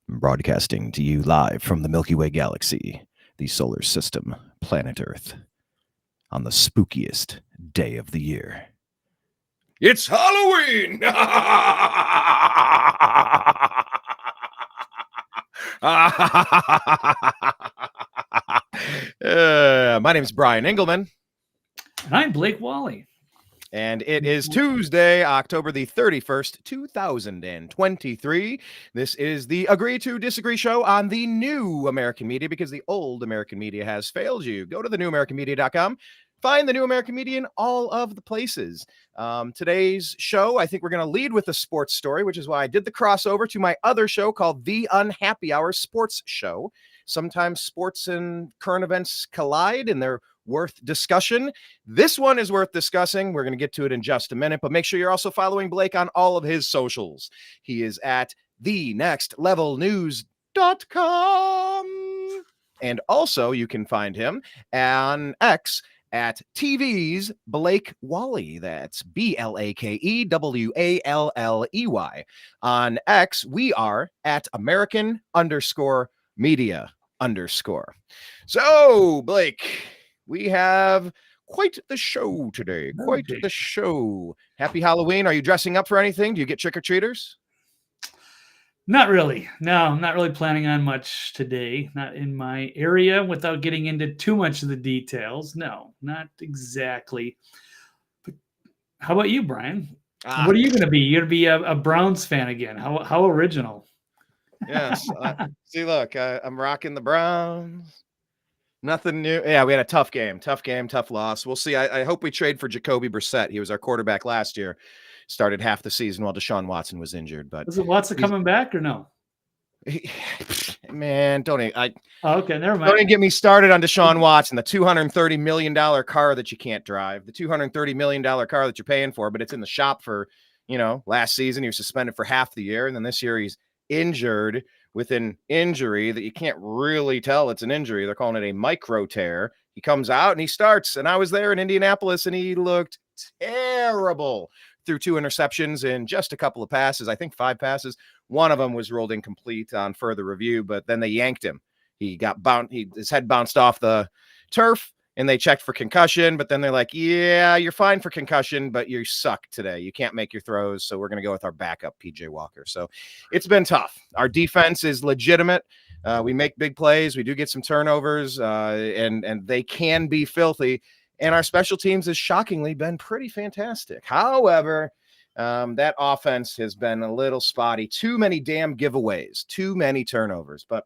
Broadcasting to you live from the Milky Way galaxy, the solar system, planet Earth, on the spookiest day of the year. It's Halloween! My name is Brian Engelman. And I'm Blake Walley. And it is Tuesday, October the 31st, 2023. This is the Agree to Disagree show on the new American media because the old American media has failed you. Go to thenewamericanmedia.com. Find the new American media in all of the places. Today's show, I think we're going to lead with a sports story, which is why I did the crossover to my other show called The Unhappy Hour Sports Show. Sometimes sports and current events collide and they're worth discussion. This one is worth discussing. We're going to get to it in just a minute, but make sure you're also following Blake on all of his socials. He is at thenextlevelnews.com. And also you can find him on X at TV's Blake Walley. That's BLAKEWALLEY. On X, we are at American_media_. So, Blake, we have quite the show today. Quite the show. Happy Halloween. Are you dressing up for anything? Do you get trick-or-treaters? Not really. No, I'm not really planning on much today. Not in my area without getting into too much of the details. No, not exactly. But how about you, Brian? What are you going to be? You're going to be a Browns fan again. How original. Yes. See, look, I'm rocking the Browns. Nothing new. Yeah, we had a tough game, tough loss. We'll see. I hope we trade for Jacoby Brissett. He was our quarterback last year. Started half the season while Deshaun Watson was injured. But is it Watson coming back or no? Man, okay, never mind. Don't even get me started on Deshaun Watson, the $230 million car that you can't drive, the $230 million car that you're paying for, but it's in the shop for, last season he was suspended for half the year, and then this year he's injured with an injury that you can't really tell it's an injury. They're calling it a micro tear. He comes out and he starts, and I was there in Indianapolis, and he looked terrible. Threw 2 interceptions in just a couple of passes, I think 5 passes. One of them was ruled incomplete on further review, but then they yanked him. He got his head bounced off the turf, and they checked for concussion, but then they're like, yeah, you're fine for concussion, but you suck today. You can't make your throws, so we're going to go with our backup, PJ Walker. So it's been tough. Our defense is legitimate. We make big plays. We do get some turnovers, and they can be filthy. And our special teams has shockingly been pretty fantastic. However, that offense has been a little spotty. Too many damn giveaways, too many turnovers. But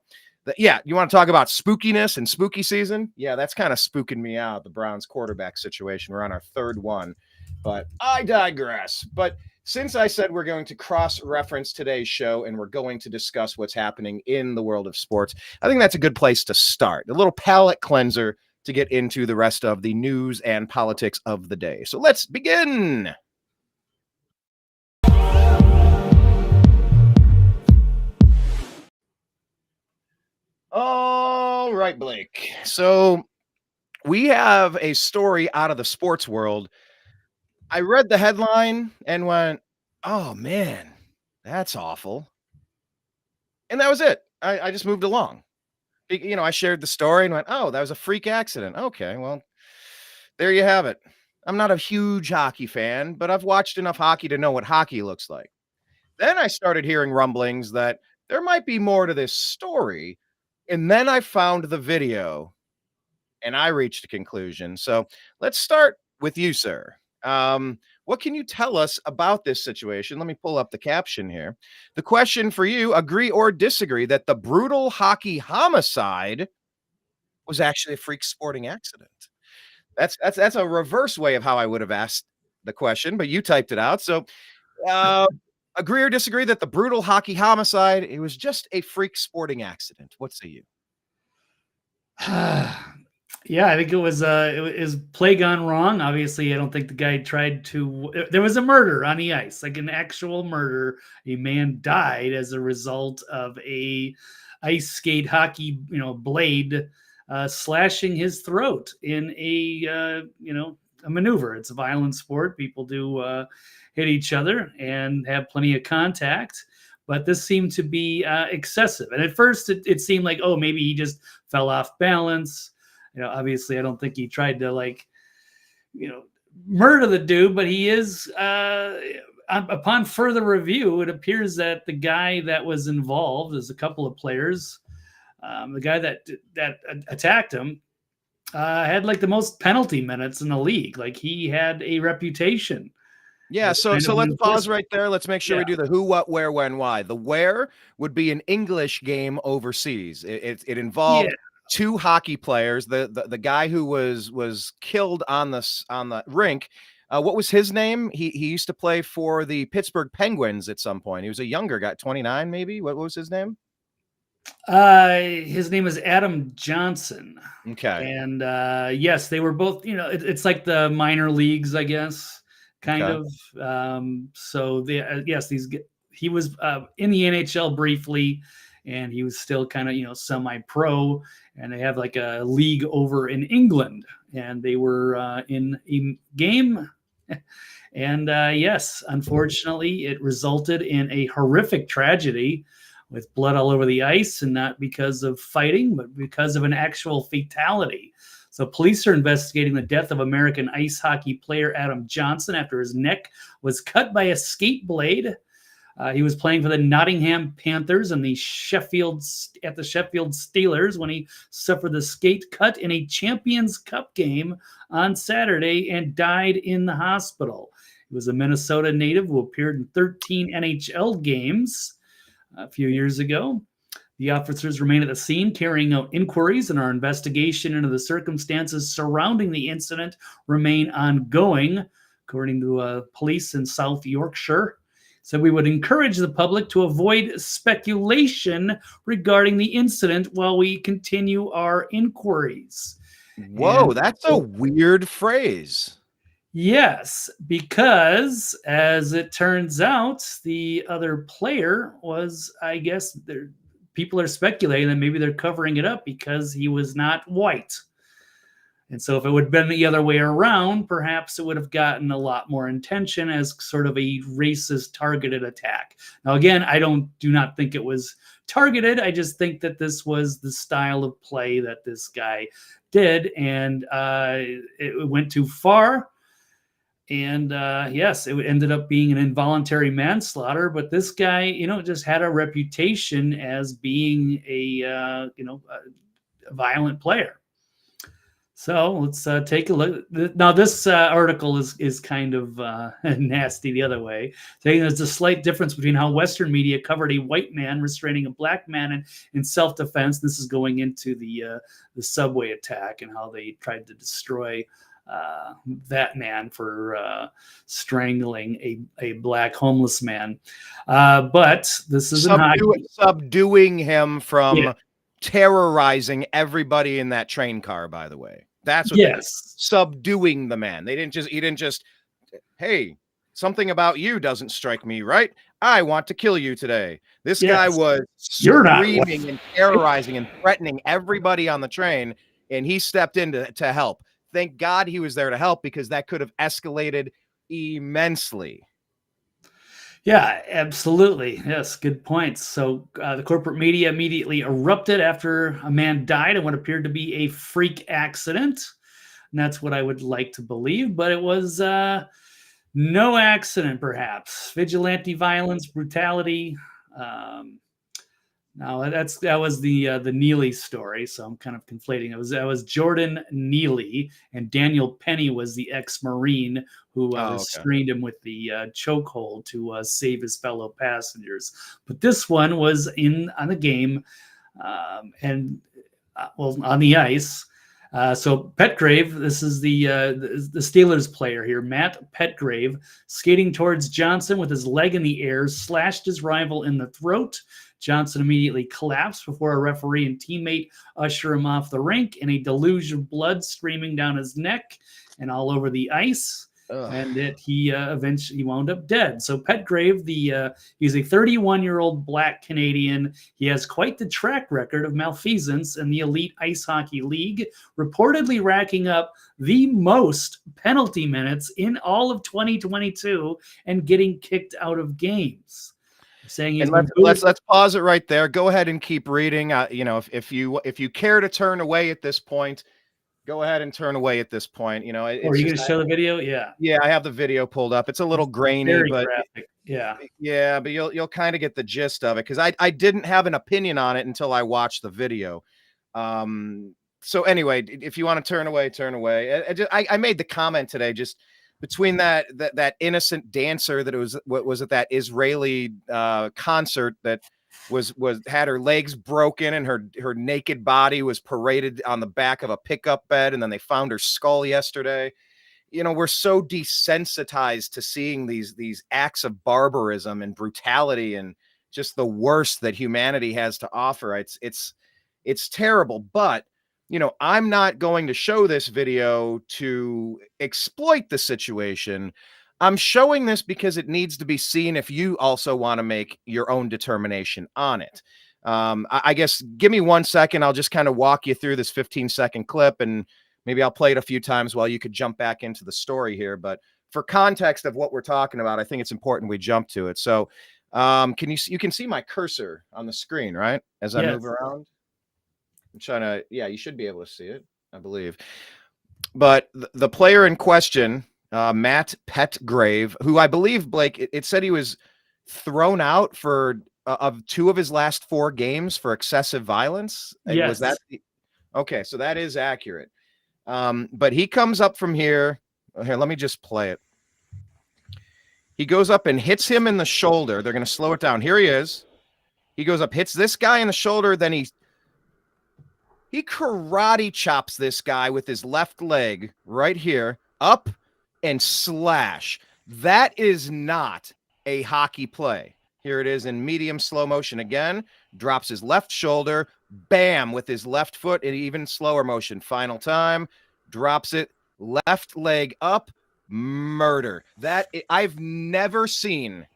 you want to talk about spookiness and spooky season? Yeah, that's kind of spooking me out, the Browns quarterback situation. We're on our 3rd one, but I digress. But since I said we're going to cross-reference today's show and we're going to discuss what's happening in the world of sports, I think that's a good place to start. A little palate cleanser to get into the rest of the news and politics of the day. So let's begin. All right, Blake. So we have a story out of the sports world. I read the headline and went, oh, man, that's awful. And that was it. I just moved along. I shared the story and went, oh, that was a freak accident. Okay, well, there you have it. I'm not a huge hockey fan, but I've watched enough hockey to know what hockey looks like. Then I started hearing rumblings that there might be more to this story. And then I found the video and I reached a conclusion. So let's start with you, sir. What can you tell us about this situation? Let me pull up the caption here. The question for you, agree or disagree that the brutal hockey homicide was actually a freak sporting accident? That's a reverse way of how I would have asked the question, but you typed it out. So agree or disagree that the brutal hockey homicide, it was just a freak sporting accident? What say you? Yeah, I think it was play gone wrong. Obviously, I don't think the guy tried to. There was a murder on the ice, like an actual murder. A man died as a result of a ice skate hockey, blade slashing his throat in a a maneuver. It's a violent sport. People do hit each other and have plenty of contact. But this seemed to be excessive. And at first, it seemed like, oh, maybe he just fell off balance. Obviously, I don't think he tried to murder the dude, but he is. Upon further review, it appears that the guy that was involved, there's a couple of players. The guy that attacked him had like the most penalty minutes in the league. Like he had a reputation. Yeah, so let's pause right there. Let's make sure we do the who, what, where, when, why. The where would be an English game overseas. It involved two hockey players. The guy who was killed on the rink. What was his name? He used to play for the Pittsburgh Penguins at some point. He was a younger guy, 29 maybe. What was his name? His name is Adam Johnson. Okay. And yes, they were both. It's like the minor leagues, I guess. Kind of. So he was in the NHL briefly, and he was still kind of semi-pro. And they have like a league over in England, and they were in a game. And yes, unfortunately, it resulted in a horrific tragedy with blood all over the ice, and not because of fighting, but because of an actual fatality. So police are investigating the death of American ice hockey player Adam Johnson after his neck was cut by a skate blade. He was playing for the Nottingham Panthers and the Sheffield Steelers when he suffered the skate cut in a Champions Cup game on Saturday and died in the hospital. He was a Minnesota native who appeared in 13 NHL games a few years ago. The officers remain at the scene carrying out inquiries, and our investigation into the circumstances surrounding the incident remain ongoing, according to police in South Yorkshire. So we would encourage the public to avoid speculation regarding the incident while we continue our inquiries. Whoa, that's a weird phrase. Yes, because as it turns out, the other player was, I guess, people are speculating that maybe they're covering it up because he was not white. And so if it would have been the other way around, perhaps it would have gotten a lot more attention as sort of a racist targeted attack. Now, again, I do not think it was targeted. I just think that this was the style of play that this guy did. And it went too far. And yes, it ended up being an involuntary manslaughter. But this guy, just had a reputation as being a violent player. So let's take a look. Now, this article is kind of nasty the other way, saying there's a slight difference between how Western media covered a white man restraining a black man in self-defense. This is going into the subway attack and how they tried to destroy that man for strangling a black homeless man. But this is subduing him from terrorizing everybody in that train car, by the way. That's what subduing the man. He didn't just, hey, something about you doesn't strike me right. I want to kill you today. This guy was screaming and terrorizing and threatening everybody on the train, and he stepped in to help. Thank God he was there to help, because that could have escalated immensely. Yeah, absolutely. Yes, good points. So the corporate media immediately erupted after a man died in what appeared to be a freak accident. And that's what I would like to believe. But it was no accident, perhaps. Vigilante violence, brutality. Now that was the Neely story, so I'm kind of conflating. That was Jordan Neely, and Daniel Penny was the ex-Marine who restrained him with the chokehold to save his fellow passengers. But this one was on the game, on the ice. So Petgrave, this is the Steelers player here, Matt Petgrave, skating towards Johnson with his leg in the air, slashed his rival in the throat. Johnson immediately collapsed before a referee and teammate usher him off the rink, and a deluge of blood streaming down his neck and all over the ice. and he eventually wound up dead. So Petgrave, he's a 31-year-old Black Canadian. He has quite the track record of malfeasance in the Elite Ice Hockey League, reportedly racking up the most penalty minutes in all of 2022 and getting kicked out of games. Saying he's let's pause it right there. Go ahead and keep reading. If you care to turn away at this point, go ahead and turn away at this point. Are you going to show the video? Yeah, I have the video pulled up. It's a little grainy, but graphic. but you'll kind of get the gist of it, because I didn't have an opinion on it until I watched the video. So anyway, if you want to turn away, turn away. I made the comment today, just between that innocent dancer what was it, that Israeli concert that was had her legs broken and her naked body was paraded on the back of a pickup bed, and then they found her skull yesterday. We're so desensitized to seeing these acts of barbarism and brutality and just the worst that humanity has to offer. It's terrible, but I'm not going to show this video to exploit the situation. I'm showing this because it needs to be seen if you also want to make your own determination on it. I guess give me 1 second. I'll just kind of walk you through this 15-second clip, and maybe I'll play it a few times while you could jump back into the story here. But for context of what we're talking about, I think it's important we jump to it. So you can see my cursor on the screen, right? As I move around. I'm trying to, you should be able to see it, I believe. But the player in question, Matt Petgrave, who I believe, Blake, it said he was thrown out of 2 of his last 4 games for excessive violence. Yes. Was that okay? So that is accurate. But he comes up from here. Here, let me just play it. He goes up and hits him in the shoulder. They're going to slow it down. Here he is. He goes up, hits this guy in the shoulder. Then he karate chops this guy with his left leg right here, up and slash. That is not a hockey play. Here it is in medium slow motion again. Drops his left shoulder, bam, with his left foot, in even slower motion. Final time, drops it, left leg up, murder. I've never seen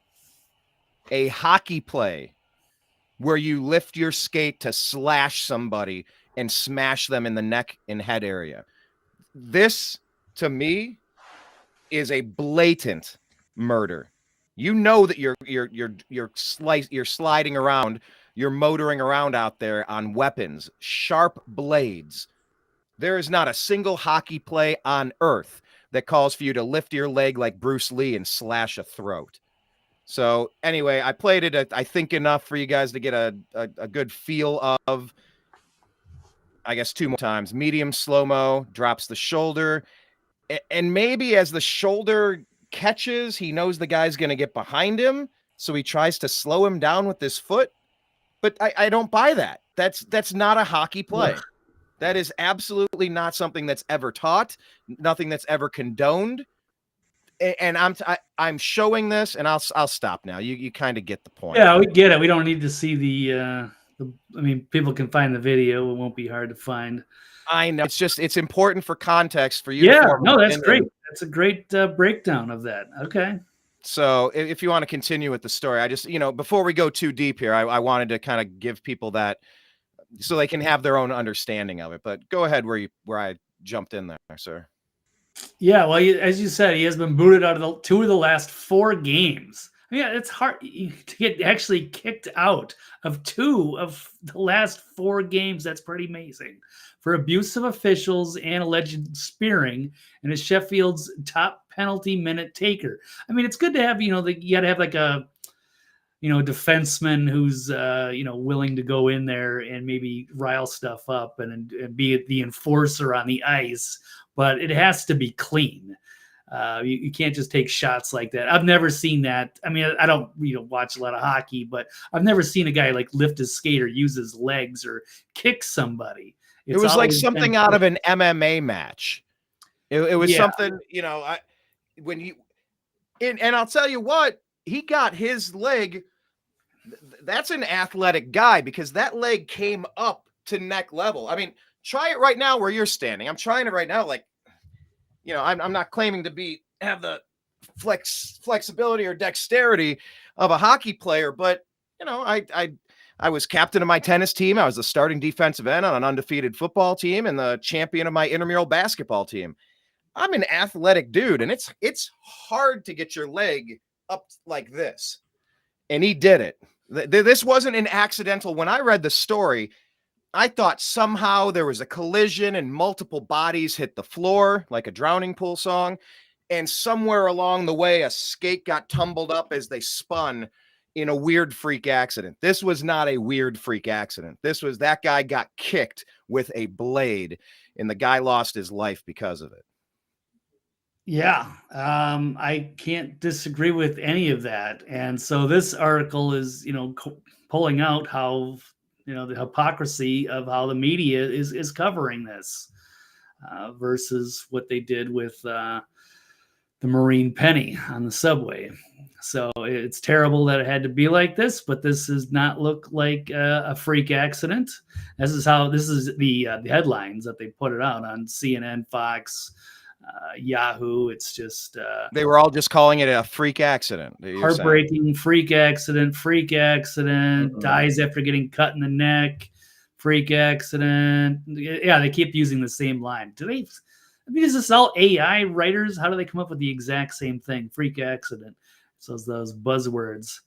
a hockey play where you lift your skate to slash somebody and smash them in the neck and head area. This, to me, is a blatant murder. That you're sliding around, you're motoring around out there on weapons, sharp blades. There is not a single hockey play on earth that calls for you to lift your leg like Bruce Lee and slash a throat. So anyway, I played it, I think, enough for you guys to get a good feel of. I guess 2 more times. Medium slow-mo, drops the shoulder. And maybe as the shoulder catches, he knows the guy's going to get behind him, so he tries to slow him down with his foot. But I don't buy that. That's not a hockey play. Ugh. That is absolutely not something that's ever taught, nothing that's ever condoned. And I'm showing this, and I'll stop now. You kind of get the point. Yeah, we get it. We don't need to see the people can find the video. It won't be hard to find. I know. It's important for context for you. Yeah, no, that's great. That's a great breakdown of that. Okay. So if you want to continue with the story, I just, before we go too deep here, I wanted to kind of give people that so they can have their own understanding of it. But go ahead where I jumped in there, sir. Yeah, well, as you said, he has been booted out of 2 of the last 4 games. Yeah, it's hard to get actually kicked out of 2 of the last 4 games. That's pretty amazing. For abuse of officials and alleged spearing, and is Sheffield's top penalty minute taker. I mean, it's good to have, you got to have like a, defenseman who's, willing to go in there and maybe rile stuff up and be the enforcer on the ice, but it has to be clean. You can't just take shots like that. I've never seen that. I mean, I don't watch a lot of hockey, but I've never seen a guy like lift his skate or use his legs or kick somebody. It was like something out of an MMA match. It was something, and I'll tell you what, he got his leg. That's an athletic guy, because that leg came up to neck level. I mean, try it right now where you're standing. I'm trying it right now. Like, I'm not claiming to be have the flexibility or dexterity of a hockey player, but I was captain of my tennis team. I was the starting defensive end on an undefeated football team and the champion of my intramural basketball team. I'm an athletic dude, and it's hard to get your leg up like this. And he did it. This wasn't an accidental. When I read the story, I thought somehow there was a collision and multiple bodies hit the floor like a drowning pool song. And somewhere along the way, a skate got tumbled up as they spun in a weird freak accident. This was not a weird freak accident. This was that guy got kicked with a blade, and the guy lost his life because of it. Yeah, I can't disagree with any of that. And so this article is, pulling out how, the hypocrisy of how the media is covering this versus what they did with the Marine Penny on the subway. So it's terrible that it had to be like this, but this does not look like a freak accident. This is the headlines that they put it out on CNN, Fox, Yahoo. It's just they were all just calling it a freak accident. Heartbreaking freak accident, dies after getting cut in the neck, freak accident. Yeah, they keep using the same line. Is this all AI writers? How do they come up with the exact same thing? Freak accident. So those buzzwords.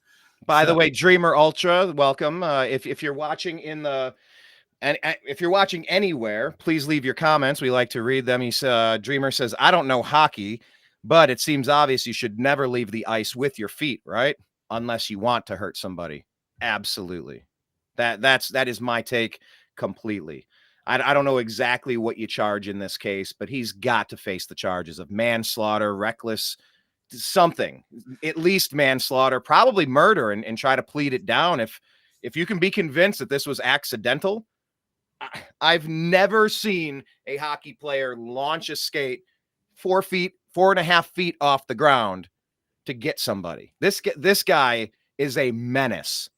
By the way, Dreamer Ultra, welcome. If you're watching if you're watching anywhere, please leave your comments. We like to read them. Dreamer says, I don't know hockey, but it seems obvious you should never leave the ice with your feet, right? Unless you want to hurt somebody. Absolutely. That is my take completely. I don't know exactly what you charge in this case, but he's got to face the charges of manslaughter, reckless, something, at least manslaughter, probably murder, and try to plead it down. If you can be convinced that this was accidental, I've never seen a hockey player launch a skate 4.5 feet off the ground to get somebody. This guy is a menace.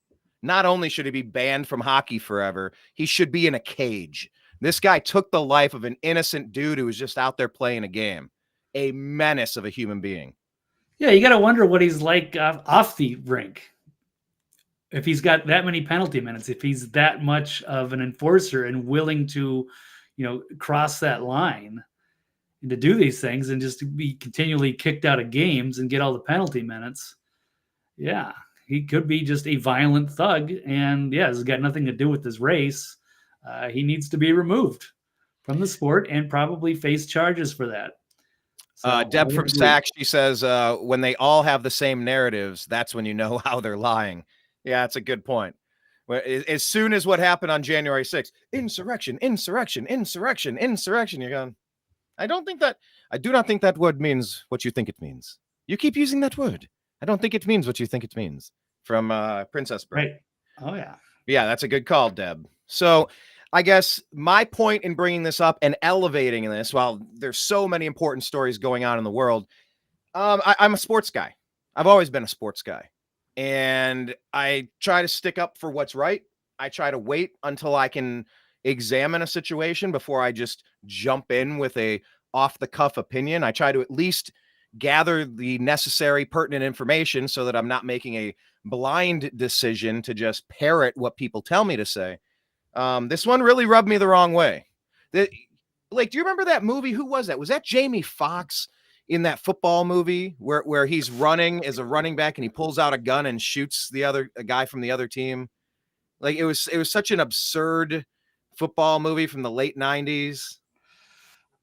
Not only should he be banned from hockey forever, he should be in a cage. This guy took the life of an innocent dude who was just out there playing a game. A menace of a human being. Yeah, you got to wonder what he's like off the rink. If he's got that many penalty minutes, if he's that much of an enforcer and willing to, cross that line and to do these things and just to be continually kicked out of games and get all the penalty minutes. Yeah, he could be just a violent thug. And yeah, it's got nothing to do with his race. He needs to be removed from the sport and probably face charges for that. So, Deb from Saks, she says, when they all have the same narratives, that's when you know how they're lying. Yeah, that's a good point. As soon as what happened on January 6th, insurrection, you're going, I do not think that word means what you think it means. You keep using that word. I don't think it means what you think it means. From Princess Bride. Right. Oh, yeah. Yeah, that's a good call, Deb. So I guess my point in bringing this up and elevating this, while there's so many important stories going on in the world, I'm a sports guy. I've always been a sports guy. And I try to stick up for what's right. I try to wait until I can examine a situation before I just jump in with a off-the-cuff opinion. I try to at least gather the necessary pertinent information so that I'm not making a blind decision to just parrot what people tell me to say. This one really rubbed me the wrong way. Do you remember that movie? Who was that? Was that Jamie Foxx in that football movie where he's running as a running back and he pulls out a gun and shoots a guy from the other team? Like it was such an absurd football movie from the late 90s.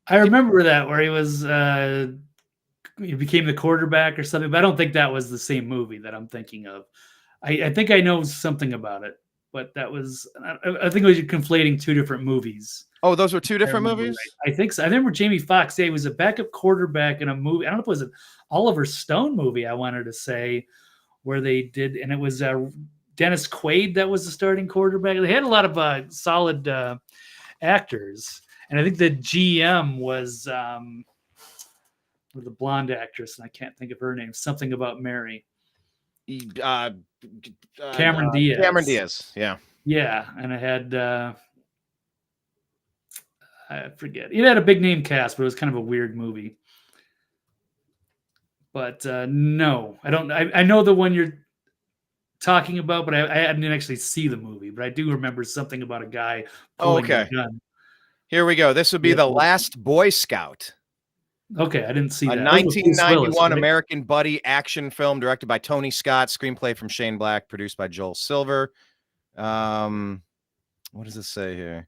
I remember that where he became the quarterback or something, but I don't think that was the same movie that I'm thinking of. I think I know something about it, but I think it was conflating two different movies. Oh, those were two different movies? I think so. I remember Jamie Foxx. He was a backup quarterback in a movie. I don't know if it was an Oliver Stone movie, I wanted to say, where they did, and it was Dennis Quaid that was the starting quarterback. They had a lot of solid actors. And I think the GM was the blonde actress, and I can't think of her name. Something about Mary. Cameron Diaz. Cameron Diaz, yeah. Yeah, and it had, I forget. It had a big name cast, but it was kind of a weird movie. But no, I don't. I know the one you're talking about, but I didn't actually see the movie. But I do remember something about a guy pulling a gun. Here we go. This would be The Last Boy Scout. Okay, I didn't see a that. 1991 Willis, right? American buddy action film directed by Tony Scott, screenplay from Shane Black, produced by Joel Silver. What does this say here?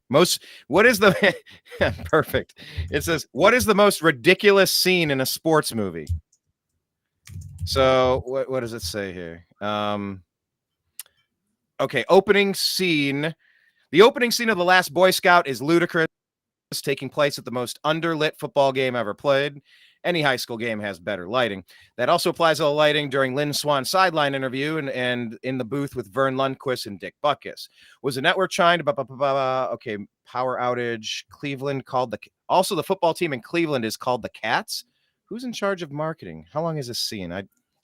What is the perfect? It says, what is the most ridiculous scene in a sports movie? So what does it say here? Okay, opening scene. The opening scene of The Last Boy Scout is ludicrous, taking place at the most underlit football game ever played. Any high school game has better lighting. That also applies to the lighting during Lynn Swann's sideline interview and in the booth with Vern Lundquist and Dick Butkus. Was the network trying to okay, power outage. Cleveland called also the football team in Cleveland is called the Cats. Who's in charge of marketing? How long is this scene?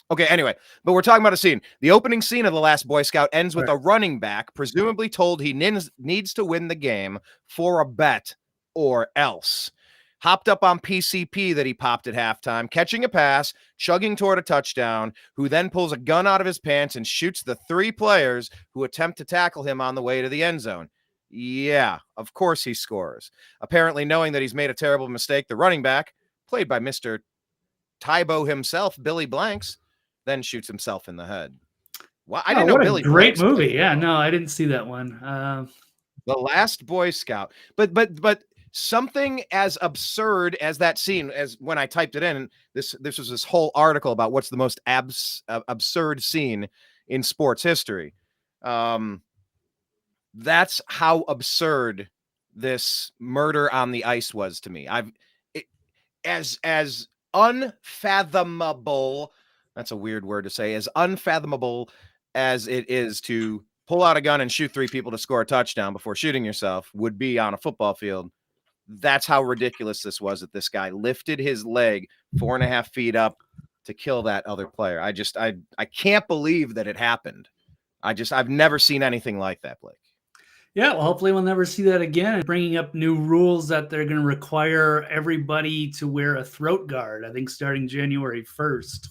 Okay, anyway, but we're talking about a scene. The opening scene of The Last Boy Scout ends with a running back presumably told he needs to win the game for a bet or else. Hopped up on PCP that he popped at halftime, catching a pass, chugging toward a touchdown, who then pulls a gun out of his pants and shoots the 3 players who attempt to tackle him on the way to the end zone. Yeah, of course he scores. Apparently knowing that he's made a terrible mistake, the running back, played by Mr. Tybo himself, Billy Blanks, then shoots himself in the head. Well, I didn't know Billy Blanks. Great movie. Played. Yeah, no, I didn't see that one. The Last Boy Scout. But something as absurd as that scene, as when I typed it in, this was this whole article about what's the most absurd scene in sports history. That's how absurd this murder on the ice was to me. As unfathomable, that's a weird word to say, as unfathomable as it is to pull out a gun and shoot 3 people to score a touchdown before shooting yourself would be on a football field. That's how ridiculous this was, that this guy lifted his leg 4.5 feet up to kill that other player. I can't believe that it happened. I've never seen anything like that, Blake. Yeah, well, hopefully we'll never see that again. Bringing up new rules that they're going to require everybody to wear a throat guard. I think starting January 1st,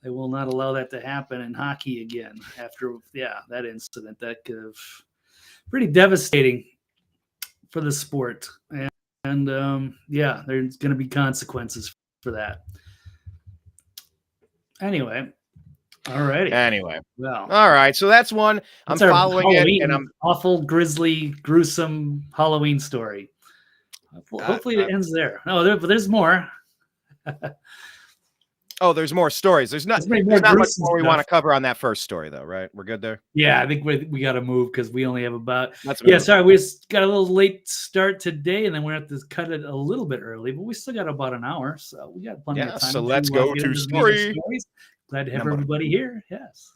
they will not allow that to happen in hockey again after, that incident. That could have pretty devastating for the sport. And there's going to be consequences for that. Anyway. All right. Anyway. Well. All right. So that's one. I'm following Halloween, it, and I'm awful, grisly, gruesome Halloween story. Hopefully it ends there. No, but there's more. Oh, there's more stories. There's not much more we want to cover on that first story, though, right? We're good there? Yeah, I think we got to move because we only have about... sorry, we just got a little late start today, and then we're going to have to cut it a little bit early, but we still got about an hour, so we got plenty of time. So let's go to story. Glad to have everybody here. Yes.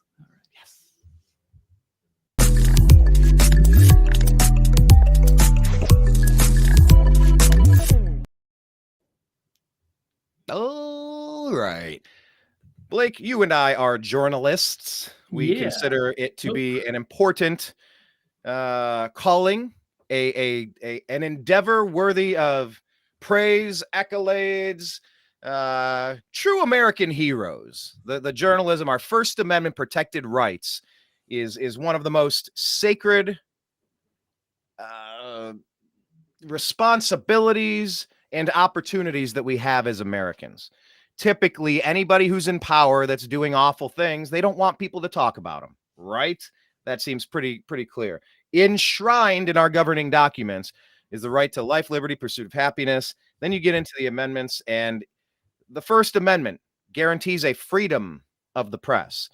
All right. Blake, you and I are journalists. We consider it to be an important calling, an endeavor worthy of praise, accolades, true American heroes. The journalism, our First Amendment protected rights, is one of the most sacred responsibilities and opportunities that we have as Americans. Typically, anybody who's in power that's doing awful things, they don't want people to talk about them, right? That seems pretty clear. Enshrined in our governing documents is the right to life, liberty, pursuit of happiness. Then you get into the amendments, and the First Amendment guarantees a freedom of the press.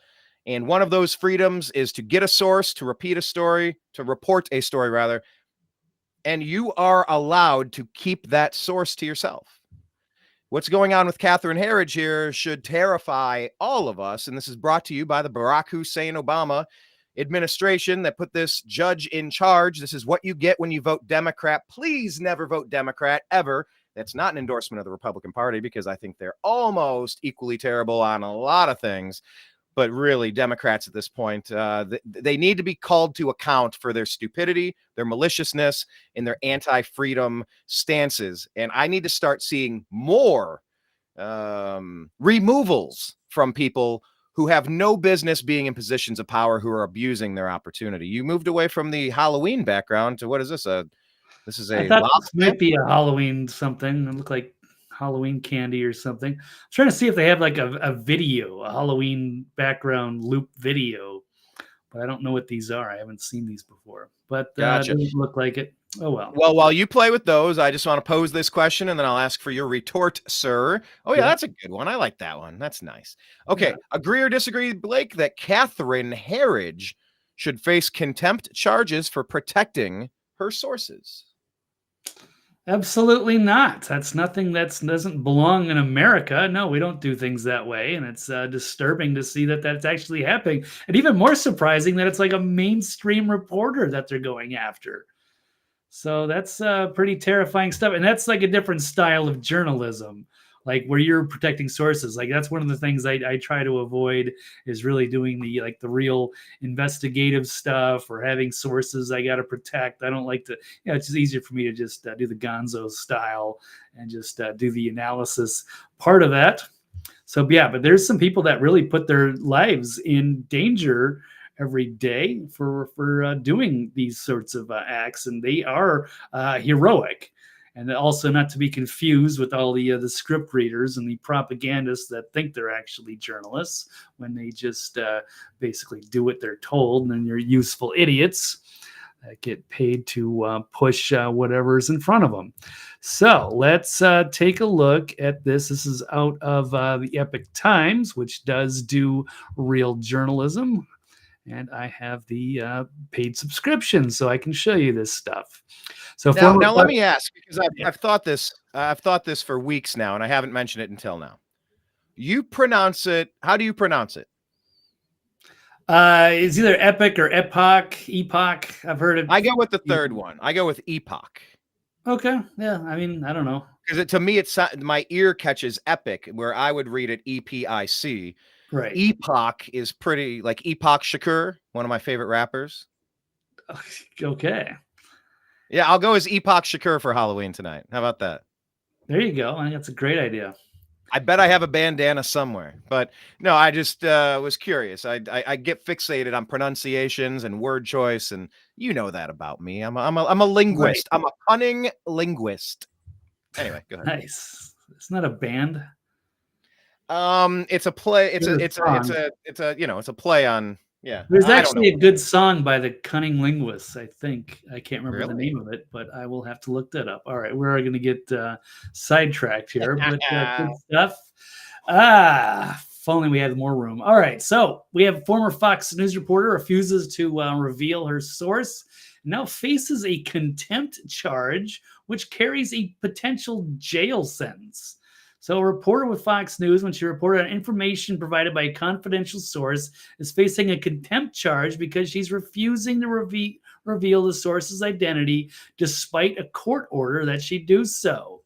And one of those freedoms is to get a source, to report a story rather, and you are allowed to keep that source to yourself. What's going on with Catherine Herridge here should terrify all of us, and this is brought to you by the Barack Hussein Obama administration that put this judge in charge. This is what you get when you vote Democrat. Please never vote Democrat, ever. That's not an endorsement of the Republican Party, because I think they're almost equally terrible on a lot of things. But really, Democrats at this point, they need to be called to account for their stupidity, their maliciousness, and their anti-freedom stances. And I need to start seeing more removals from people who have no business being in positions of power, who are abusing their opportunity. You moved away from the Halloween background to what is this? This is I a thought loft this might be a Halloween something. It looked like Halloween candy or something. I'm trying to see if they have like a video, a Halloween background loop video, but I don't know what these are. I haven't seen these before, but it Gotcha. doesn't look like it. Oh, well. Well, while you play with those, I just want to pose this question and then I'll ask for your retort, sir. Oh, yeah, Yeah. that's a good one. I like that one. That's nice. Okay. Yeah. Agree or disagree, Blake, that Catherine Herridge should face contempt charges for protecting her sources? Absolutely not. That's nothing that doesn't belong in America. No, we don't do things that way. And it's disturbing to see that that's actually happening. And even more surprising that it's like a mainstream reporter that they're going after. So that's pretty terrifying stuff. And that's like a different style of journalism, like where you're protecting sources. Like that's one of the things I try to avoid is really doing the real investigative stuff or having sources I got to protect. I don't like to, it's just easier for me to just do the gonzo style and just do the analysis part of that. So, yeah, but there's some people that really put their lives in danger every day for doing these sorts of acts, and they are heroic. And also not to be confused with all the script readers and the propagandists that think they're actually journalists when they just basically do what they're told, and then you're useful idiots that get paid to push whatever's in front of them. So let's take a look at this. This is out of the Epoch Times, which does do real journalism. And I have the paid subscription, so I can show you this stuff. So now let me ask, because I've thought this for weeks now, and I haven't mentioned it until now. You pronounce it. How do you pronounce it? It's either Epic or Epoch. I've heard it. I go with the third one. I go with Epoch. Okay. Yeah. I mean, I don't know. Because to me, my ear catches Epic, where I would read it EPIC. Right. Epoch is pretty like Epoch Shakur, one of my favorite rappers. Okay. Yeah, I'll go as Epoch Shakur for Halloween tonight. How about that? There you go. I think that's a great idea. I bet I have a bandana somewhere, but no, I just was curious. I get fixated on pronunciations and word choice, and you know that about me. I'm a linguist. Right. I'm a cunning linguist. Anyway, go ahead. Nice. It's not a band. It's a play. It's a play on. Yeah. There's actually a good song by the Cunning Linguists, I think. I can't remember the name of it, but I will have to look that up. All right, we're going to get sidetracked here, but good stuff. If only we had more room. All right, so we have former Fox News reporter refuses to reveal her source, now faces a contempt charge, which carries a potential jail sentence. So a reporter with Fox News, when she reported on information provided by a confidential source, is facing a contempt charge because she's refusing to reveal the source's identity despite a court order that she do so.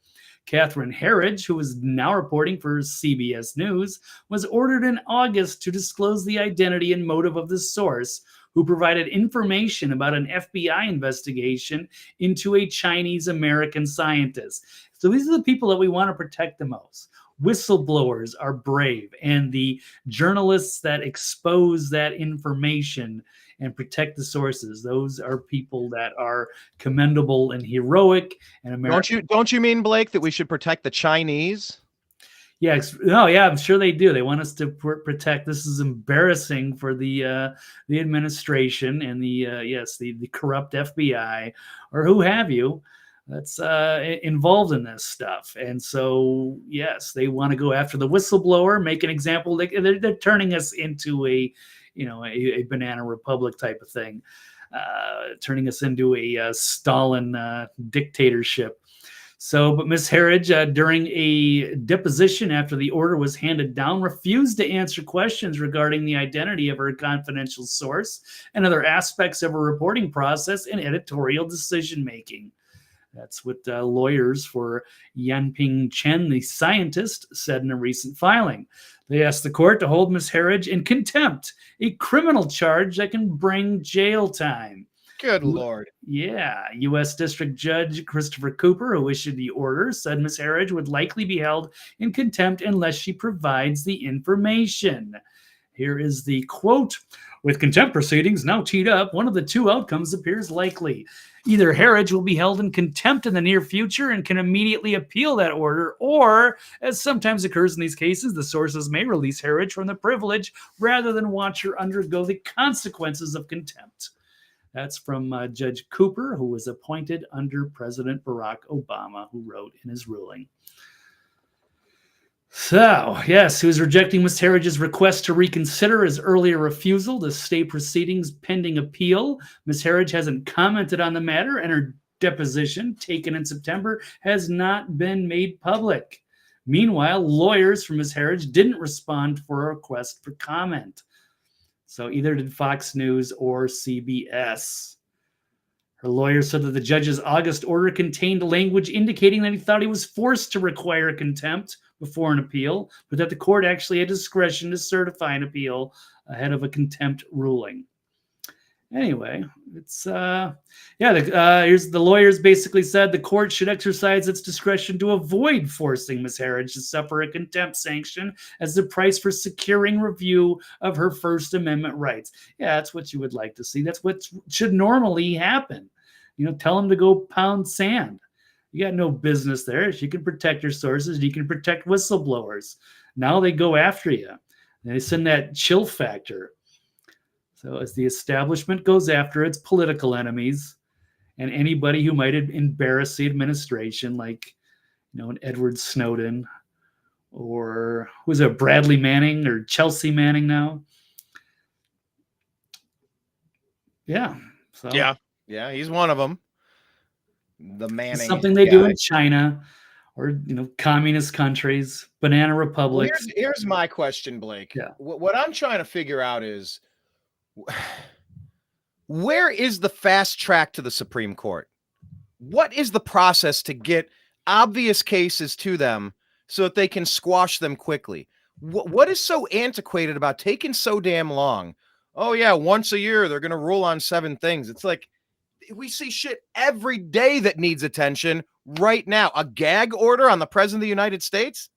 Catherine Herridge, who is now reporting for CBS News, was ordered in August to disclose the identity and motive of the source, who provided information about an FBI investigation into a Chinese-American scientist. So these are the people that we want to protect the most. Whistleblowers are brave, and the journalists that expose that information and protect the sources, those are people that are commendable and heroic. And American. Don't you mean, Blake, that we should protect the Chinese? Yeah, I'm sure they do. They want us to protect. This is embarrassing for the administration and the corrupt FBI or who have you that's involved in this stuff. And so, yes, they want to go after the whistleblower, make an example. They're turning us into a banana republic type of thing, turning us into a Stalin dictatorship. So, but Ms. Herridge, during a deposition after the order was handed down, refused to answer questions regarding the identity of her confidential source and other aspects of her reporting process and editorial decision-making. That's what lawyers for Yanping Chen, the scientist, said in a recent filing. They asked the court to hold Ms. Herridge in contempt, a criminal charge that can bring jail time. Good Lord. Yeah. U.S. District Judge Christopher Cooper, who issued the order, said Ms. Herridge would likely be held in contempt unless she provides the information. Here is the quote. With contempt proceedings now teed up, one of the two outcomes appears likely. Either Herridge will be held in contempt in the near future and can immediately appeal that order, or, as sometimes occurs in these cases, the sources may release Herridge from the privilege rather than watch her undergo the consequences of contempt. That's from Judge Cooper, who was appointed under President Barack Obama, who wrote in his ruling. So, yes, he was rejecting Ms. Herridge's request to reconsider his earlier refusal to stay proceedings pending appeal. Ms. Herridge hasn't commented on the matter, and her deposition, taken in September, has not been made public. Meanwhile, lawyers for Ms. Herridge didn't respond for a request for comment. So either did Fox News or CBS. Her lawyer said that the judge's August order contained language indicating that he thought he was forced to require contempt before an appeal, but that the court actually had discretion to certify an appeal ahead of a contempt ruling. Anyway, it's here's the lawyers basically said the court should exercise its discretion to avoid forcing Ms. Herridge to suffer a contempt sanction as the price for securing review of her First Amendment rights. Yeah, that's what you would like to see. That's what should normally happen. Tell them to go pound sand. You got no business there. You can protect your sources. You can protect whistleblowers. Now they go after you. They send that chill factor. So as the establishment goes after its political enemies and anybody who might embarrass the administration, like, an Edward Snowden or who's it, Bradley Manning or Chelsea Manning now? Yeah. So yeah, he's one of them. The Manning. Something they do in China or, communist countries, banana republics. Well, here's my question, Blake. Yeah. What I'm trying to figure out is, where is the fast track to the Supreme Court? What is the process to get obvious cases to them so that they can squash them quickly? What is so antiquated about taking so damn long? Oh, yeah, once a year, they're going to rule on 7 things. It's like, we see shit every day that needs attention right now. A gag order on the President of the United States?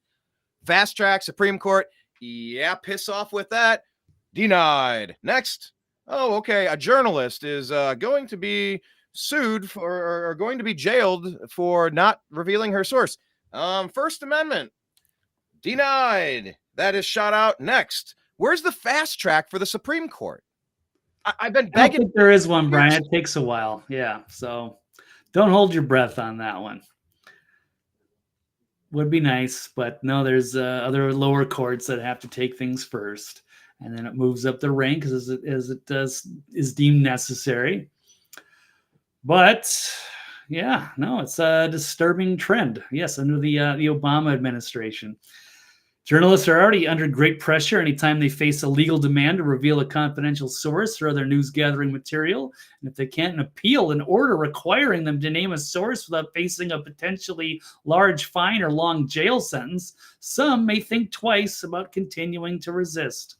Fast track, Supreme Court. Yeah, piss off with that. Denied. Next. Oh, okay. A journalist is going to be sued for or going to be jailed for not revealing her source. First Amendment. Denied. That is shot out. Next. Where's the fast track for the Supreme Court? I've been begging. I don't think there is one, Brian. It takes a while. Yeah. So don't hold your breath on that one. Would be nice, but no, there's other lower courts that have to take things first. And then it moves up the ranks as it does is deemed necessary. But yeah, no, it's a disturbing trend. Yes, under the Obama administration. Journalists are already under great pressure anytime they face a legal demand to reveal a confidential source or other news gathering material. And if they can't appeal an order requiring them to name a source without facing a potentially large fine or long jail sentence, some may think twice about continuing to resist.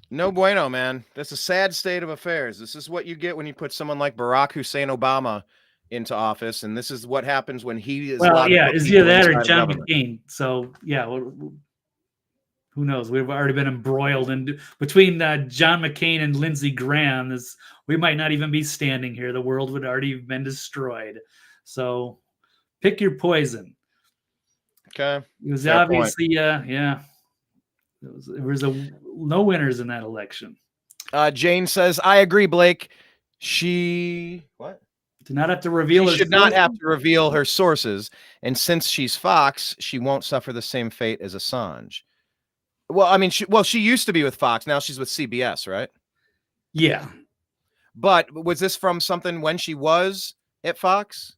No bueno, man. That's a sad state of affairs. This is what you get when you put someone like Barack Hussein Obama into office, and this is what happens when he is. Well, yeah, is either that or John McCain. So, yeah, who knows? We've already been embroiled between John McCain and Lindsey Graham. We might not even be standing here. The world would already have been destroyed. So, pick your poison. Okay. It was obviously, yeah. There was no winners in that election. Jane says, I agree, Blake. What? To not have to reveal she should not have to reveal her sources, and since she's Fox, she won't suffer the same fate as Assange. Well, I mean, she used to be with Fox. Now she's with CBS, right? Yeah. But was this from something when she was at Fox?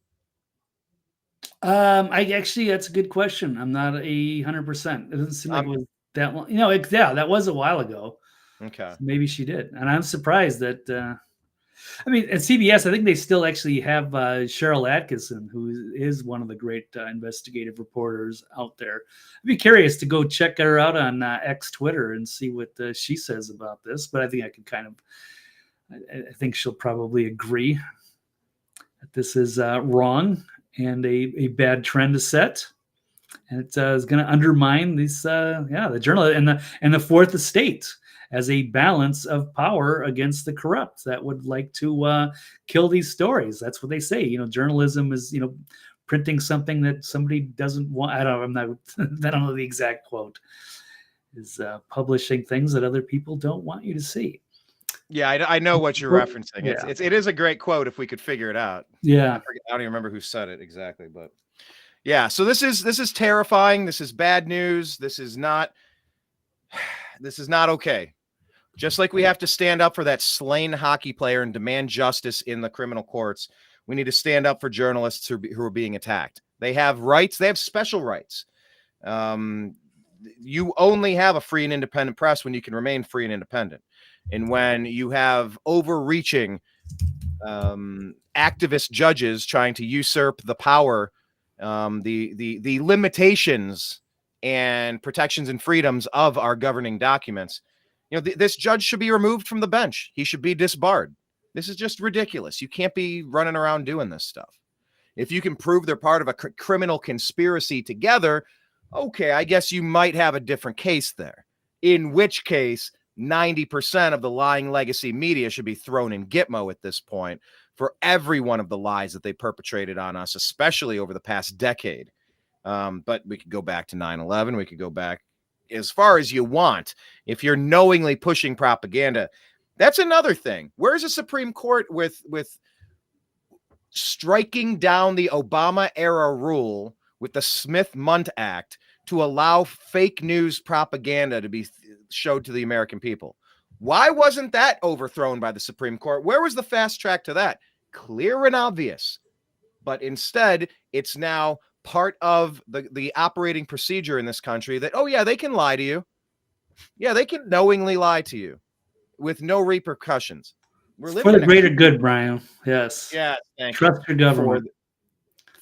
That's a good question. I'm not 100%. It doesn't seem like it was that long. That was a while ago. Okay. So maybe she did, and I'm surprised that. At CBS, I think they still actually have Cheryl Atkinson, who is one of the great investigative reporters out there. I'd be curious to go check her out on X Twitter and see what she says about this. But I think I can kind of I think she'll probably agree that this is wrong and a bad trend to set. And it is going to undermine these, the journal and the fourth estate as a balance of power against the corrupt that would like to kill these stories. That's what they say. Journalism is, printing something that somebody doesn't want. I don't know the exact quote. Is publishing things that other people don't want you to see. Yeah, I know what you're referencing. Yeah. It is a great quote if we could figure it out. Yeah, I don't even remember who said it exactly, but yeah. So this is terrifying. This is bad news. This is not okay. Just like we have to stand up for that slain hockey player and demand justice in the criminal courts, we need to stand up for journalists who are being attacked. They have rights. They have special rights. You only have a free and independent press when you can remain free and independent. And when you have overreaching activist judges trying to usurp the power, the limitations and protections and freedoms of our governing documents, this judge should be removed from the bench. He should be disbarred. This is just ridiculous. You can't be running around doing this stuff. If you can prove they're part of a criminal conspiracy together, okay, I guess you might have a different case there, in which case 90% of the lying legacy media should be thrown in Gitmo at this point for every one of the lies that they perpetrated on us, especially over the past decade. But we could go back to 9/11. We could go back as far as you want. If you're knowingly pushing propaganda, that's another thing. Where's the Supreme Court with striking down the Obama era rule with the Smith-Mundt Act to allow fake news propaganda to be showed to the American people? Why wasn't that overthrown by the Supreme Court? Where was the fast track to that? Clear and obvious. But instead, it's now part of the operating procedure in this country that, oh yeah, they can lie to you. Yeah, they can knowingly lie to you with no repercussions. We're living for the greater good, Brian. Yes. Yeah. Thank Trust you. your government.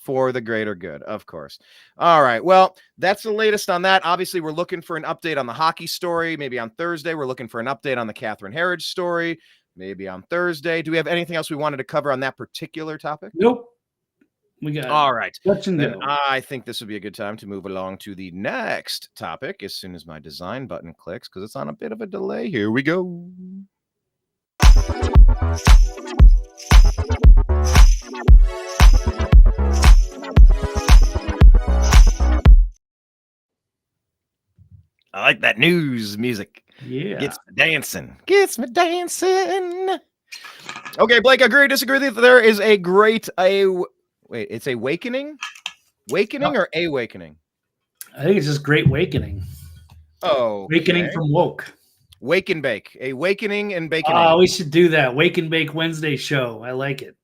For the greater good, of course. All right. Well, that's the latest on that. Obviously, we're looking for an update on the hockey story. Maybe on Thursday, we're looking for an update on the Catherine Herridge story. Maybe on Thursday. Do we have anything else we wanted to cover on that particular topic? Nope. We got all right. Then I think this would be a good time to move along to the next topic as soon as my design button clicks, because it's on a bit of a delay. Here we go. I like that news music. Yeah. Gets me dancing. Gets me dancing. Okay, Blake, agree or disagree that there is a great wait, it's a awakening? Wakening or awakening? I think it's just great wakening. Oh. Wakening from woke. Wake and bake. A wakening and baking. Oh, we should do that. Wake and Bake Wednesday show. I like it.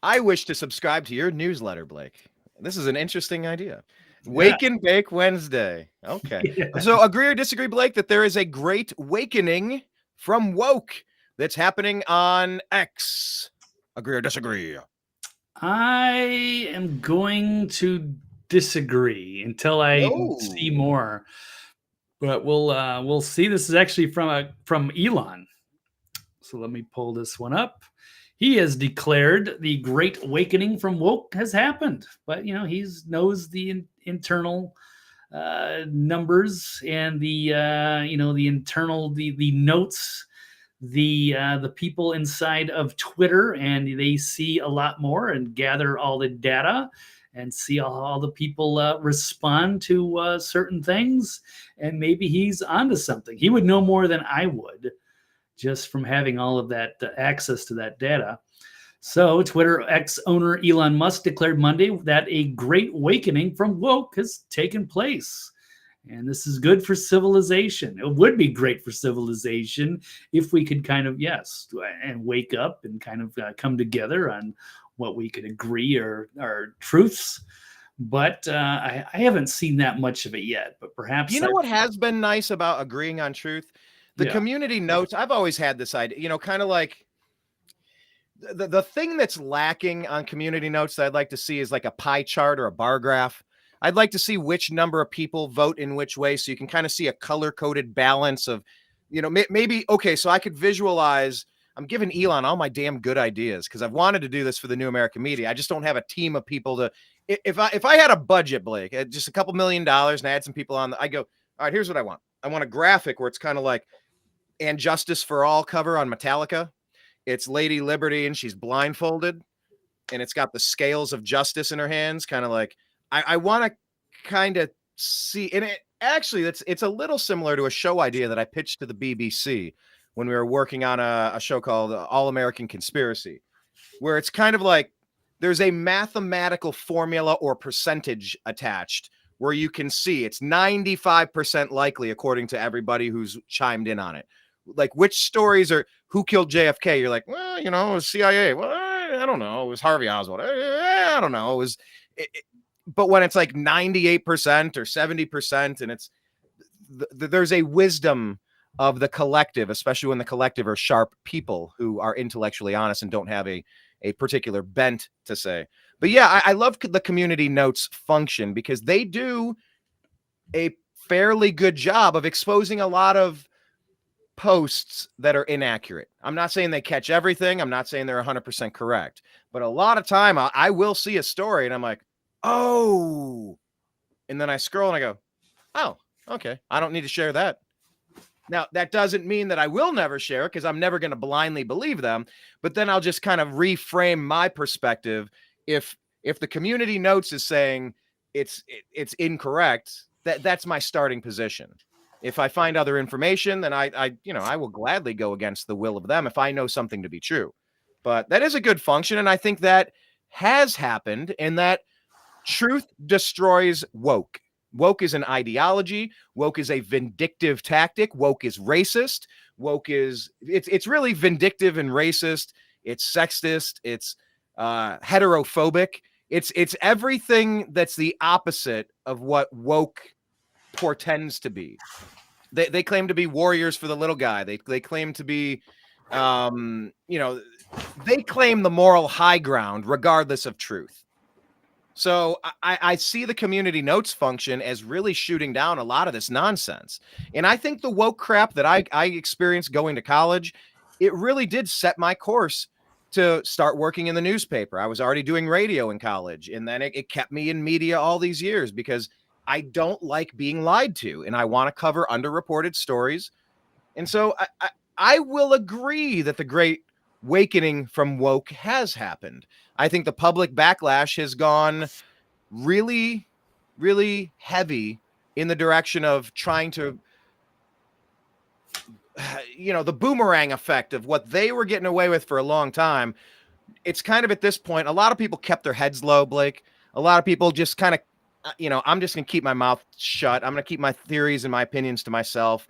I wish to subscribe to your newsletter, Blake. This is an interesting idea. Wake and Bake Wednesday. Okay. Yeah. So agree or disagree, Blake, that there is a great awakening from woke that's happening on X? Agree or disagree? I am going to disagree until I see more. But we'll see. This is actually from Elon. So let me pull this one up. He has declared the great awakening from woke has happened, but he knows the internal numbers and the the internal the notes, the people inside of Twitter, and they see a lot more and gather all the data and see all the people respond to certain things, and maybe he's onto something. He would know more than I would, just from having all of that access to that data. So Twitter ex-owner Elon Musk declared Monday that a great awakening from woke has taken place. And this is good for civilization. It would be great for civilization if we could kind of, and wake up and kind of come together on what we could agree are truths. But I haven't seen that much of it yet. But perhaps what has been nice about agreeing on truth? The community notes. I've always had this idea, kind of like the thing that's lacking on community notes that I'd like to see is like a pie chart or a bar graph I'd like to see which number of people vote in which way, so you can kind of see a color-coded balance of, maybe, okay, so I could visualize. I'm giving Elon all my damn good ideas because I've wanted to do this for the New American Media. I just don't have a team of people to. If I had a budget, Blake, just a couple $1 million, and I had some people on, I go, all right, here's what I want. I want a graphic where it's kind of like "And Justice for All" cover on Metallica. It's Lady Liberty and she's blindfolded, and it's got the scales of justice in her hands, kind of like I want to kind of see. And it's a little similar to a show idea that I pitched to the BBC when we were working on a show called All American Conspiracy, where it's kind of like there's a mathematical formula or percentage attached where you can see it's 95% likely, according to everybody who's chimed in on it. Like, which stories are who killed JFK? You're like, well, it was CIA. Well, I don't know. It was Harvey Oswald. I don't know. It was, but when it's like 98% or 70%, and it's there's a wisdom of the collective, especially when the collective are sharp people who are intellectually honest and don't have a particular bent to say. But yeah, I love the community notes function because they do a fairly good job of exposing a lot of posts that are inaccurate. I'm not saying they catch everything. I'm not saying they're 100% correct, but a lot of time I will see a story and I'm like, oh, and then I scroll and I go, oh, okay, I don't need to share that. Now, that doesn't mean that I will never share it because I'm never going to blindly believe them, but then I'll just kind of reframe my perspective. If the community notes is saying it's incorrect, that's my starting position. If I find other information, then I will gladly go against the will of them if I know something to be true. But that is a good function, and I think that has happened, and that truth destroys woke. Woke is an ideology. Woke is a vindictive tactic. Woke is racist. Woke is it's really vindictive and racist. It's sexist. It's heterophobic. It's everything that's the opposite of what woke portends to be. They claim to be warriors for the little guy. They claim to be, they claim the moral high ground regardless of truth. So I see the community notes function as really shooting down a lot of this nonsense. And I think the woke crap that I experienced going to college, it really did set my course to start working in the newspaper. I was already doing radio in college, and then it kept me in media all these years because I don't like being lied to, and I want to cover underreported stories. And so I will agree that the great awakening from woke has happened. I think the public backlash has gone really, really heavy in the direction of trying to, the boomerang effect of what they were getting away with for a long time. It's kind of at this point, a lot of people kept their heads low, Blake. A lot of people just kind of, I'm just going to keep my mouth shut. I'm going to keep my theories and my opinions to myself.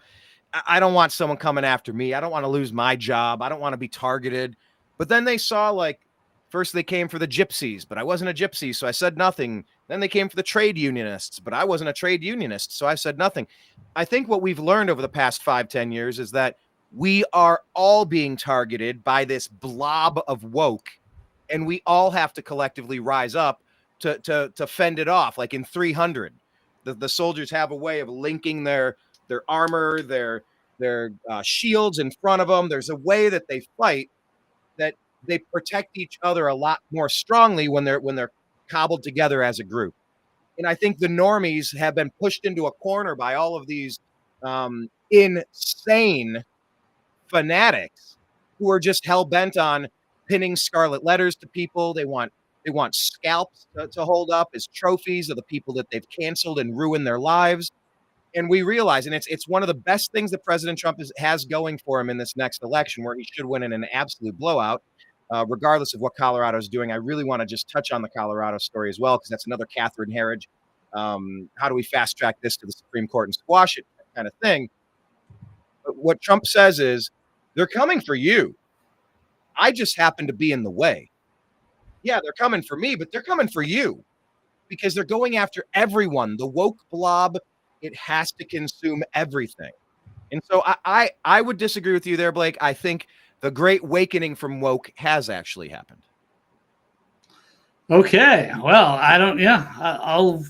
I don't want someone coming after me. I don't want to lose my job. I don't want to be targeted. But then they saw, like, first they came for the gypsies, but I wasn't a gypsy, so I said nothing. Then they came for the trade unionists, but I wasn't a trade unionist, so I said nothing. I think what we've learned over the past 5-10 years is that we are all being targeted by this blob of woke, and we all have to collectively rise up to fend it off. Like in 300, the soldiers have a way of linking their armor, their shields in front of them. There's a way that they fight that they protect each other a lot more strongly when they're cobbled together as a group. And I think the normies have been pushed into a corner by all of these insane fanatics who are just hell bent on pinning scarlet letters to people. They want scalps to hold up as trophies of the people that they've canceled and ruined their lives. And we realize, and it's one of the best things that President Trump has going for him in this next election, where he should win in an absolute blowout, regardless of what Colorado is doing. I really want to just touch on the Colorado story as well, because that's another Catherine Herridge. How do we fast track this to the Supreme Court and squash it, kind of thing? But what Trump says is, they're coming for you. I just happen to be in the way. Yeah, they're coming for me, but they're coming for you because they're going after everyone. The woke blob, it has to consume everything. And so I would disagree with you there, Blake. I think the great awakening from woke has actually happened. Okay. Well, I'll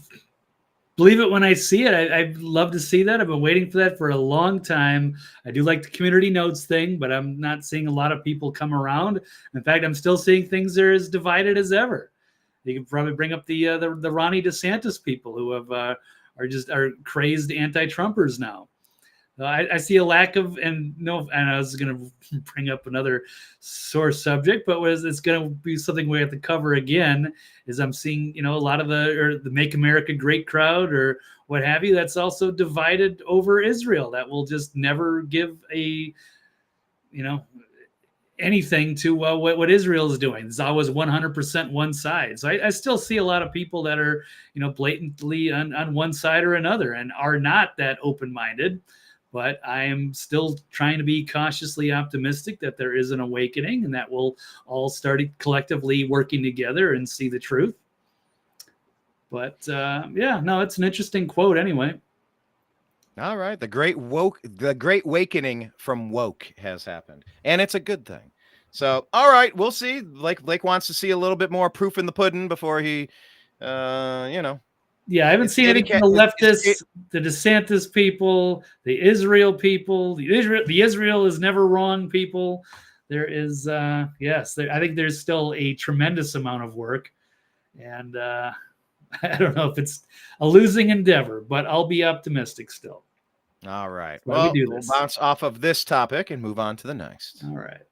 believe it when I see it. I'd love to see that. I've been waiting for that for a long time. I do like the community notes thing, but I'm not seeing a lot of people come around. In fact, I'm still seeing things are as divided as ever. You can probably bring up the Ronnie DeSantis people who are crazed anti-Trumpers now. I see a lack of, and I was going to bring up another sore subject, but it's going to be something we have to cover again. Is I'm seeing a lot of the Make America Great crowd or what have you that's also divided over Israel, that will just never give anything to what Israel is doing. It's always 100% one side. So I still see a lot of people that are blatantly on one side or another and are not that open-minded. But I am still trying to be cautiously optimistic that there is an awakening and that we'll all start collectively working together and see the truth. But it's an interesting quote anyway. All right. The great awakening from woke has happened, and it's a good thing. So, all right, we'll see. Blake wants to see a little bit more proof in the pudding before he, Yeah, I haven't seen anything from the leftists, the DeSantis people, the Israel people, the Israel is never wrong people. There is, I think there's still a tremendous amount of work. And I don't know if it's a losing endeavor, but I'll be optimistic still. All right. Well, we'll bounce off of this topic and move on to the next. All right.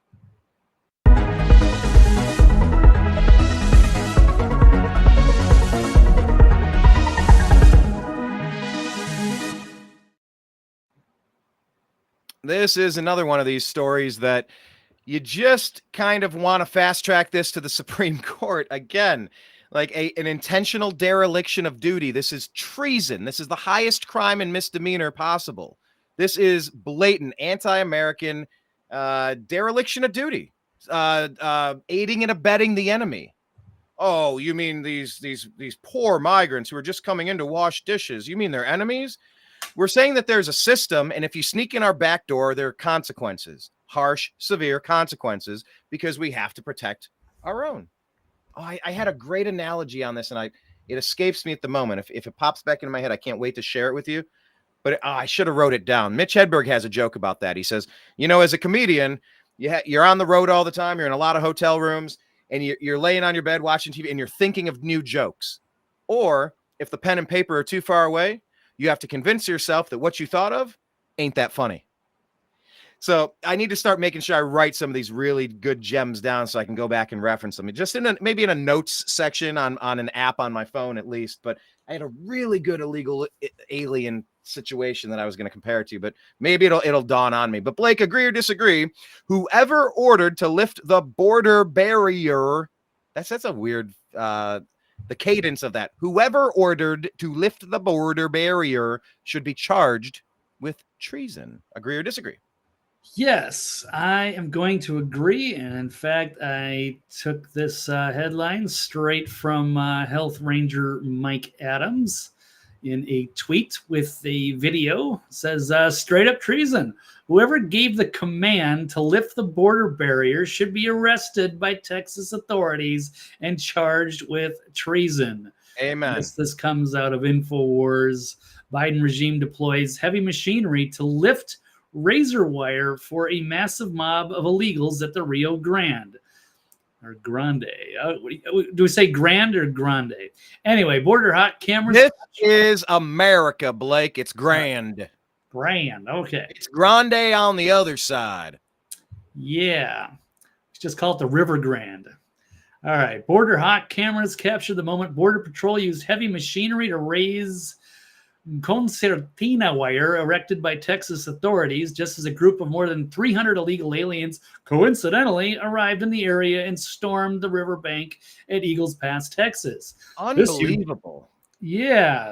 This is another one of these stories that you just kind of want to fast track this to the Supreme Court. Again, like an intentional dereliction of duty. This is treason. This is the highest crime and misdemeanor possible. This is blatant anti-American dereliction of duty, aiding and abetting the enemy. Oh, you mean these poor migrants who are just coming in to wash dishes? You mean they're enemies? We're saying that there's a system, and if you sneak in our back door, there are consequences, harsh, severe consequences, because we have to protect our own. Oh, I had a great analogy on this, and it escapes me at the moment. If it pops back into my head, I can't wait to share it with you. But I should have wrote it down. Mitch Hedberg has a joke about that. He says, as a comedian, you're on the road all the time. You're in a lot of hotel rooms, and you're laying on your bed watching TV, and you're thinking of new jokes. Or if the pen and paper are too far away, you have to convince yourself that what you thought of ain't that funny. So I need to start making sure I write some of these really good gems down so I can go back and reference them. Just maybe in a notes section on an app on my phone at least. But I had a really good illegal alien situation that I was going to compare it to, but maybe it'll dawn on me. But Blake, agree or disagree? Whoever ordered to lift the border barrier, that's a weird the cadence of that. Whoever ordered to lift the border barrier should be charged with treason. Agree or disagree? Yes, I am going to agree. And in fact, I took this headline straight from Health Ranger Mike Adams in a tweet with a video. It says, straight up treason. Whoever gave the command to lift the border barrier should be arrested by Texas authorities and charged with treason. Amen. This comes out of InfoWars. Biden regime deploys heavy machinery to lift razor wire for a massive mob of illegals at the Rio Grande. Or Grande. Do we say grand or grande? Anyway, border hot cameras. This is America, Blake. It's grand. Grand. Okay. It's grande on the other side. Yeah. Let's just call it the River Grande. All right. Border hot cameras captured the moment Border Patrol used heavy machinery to raise concertina wire erected by Texas authorities just as a group of more than 300 illegal aliens coincidentally arrived in the area and stormed the riverbank at Eagles Pass, Texas. Unbelievable.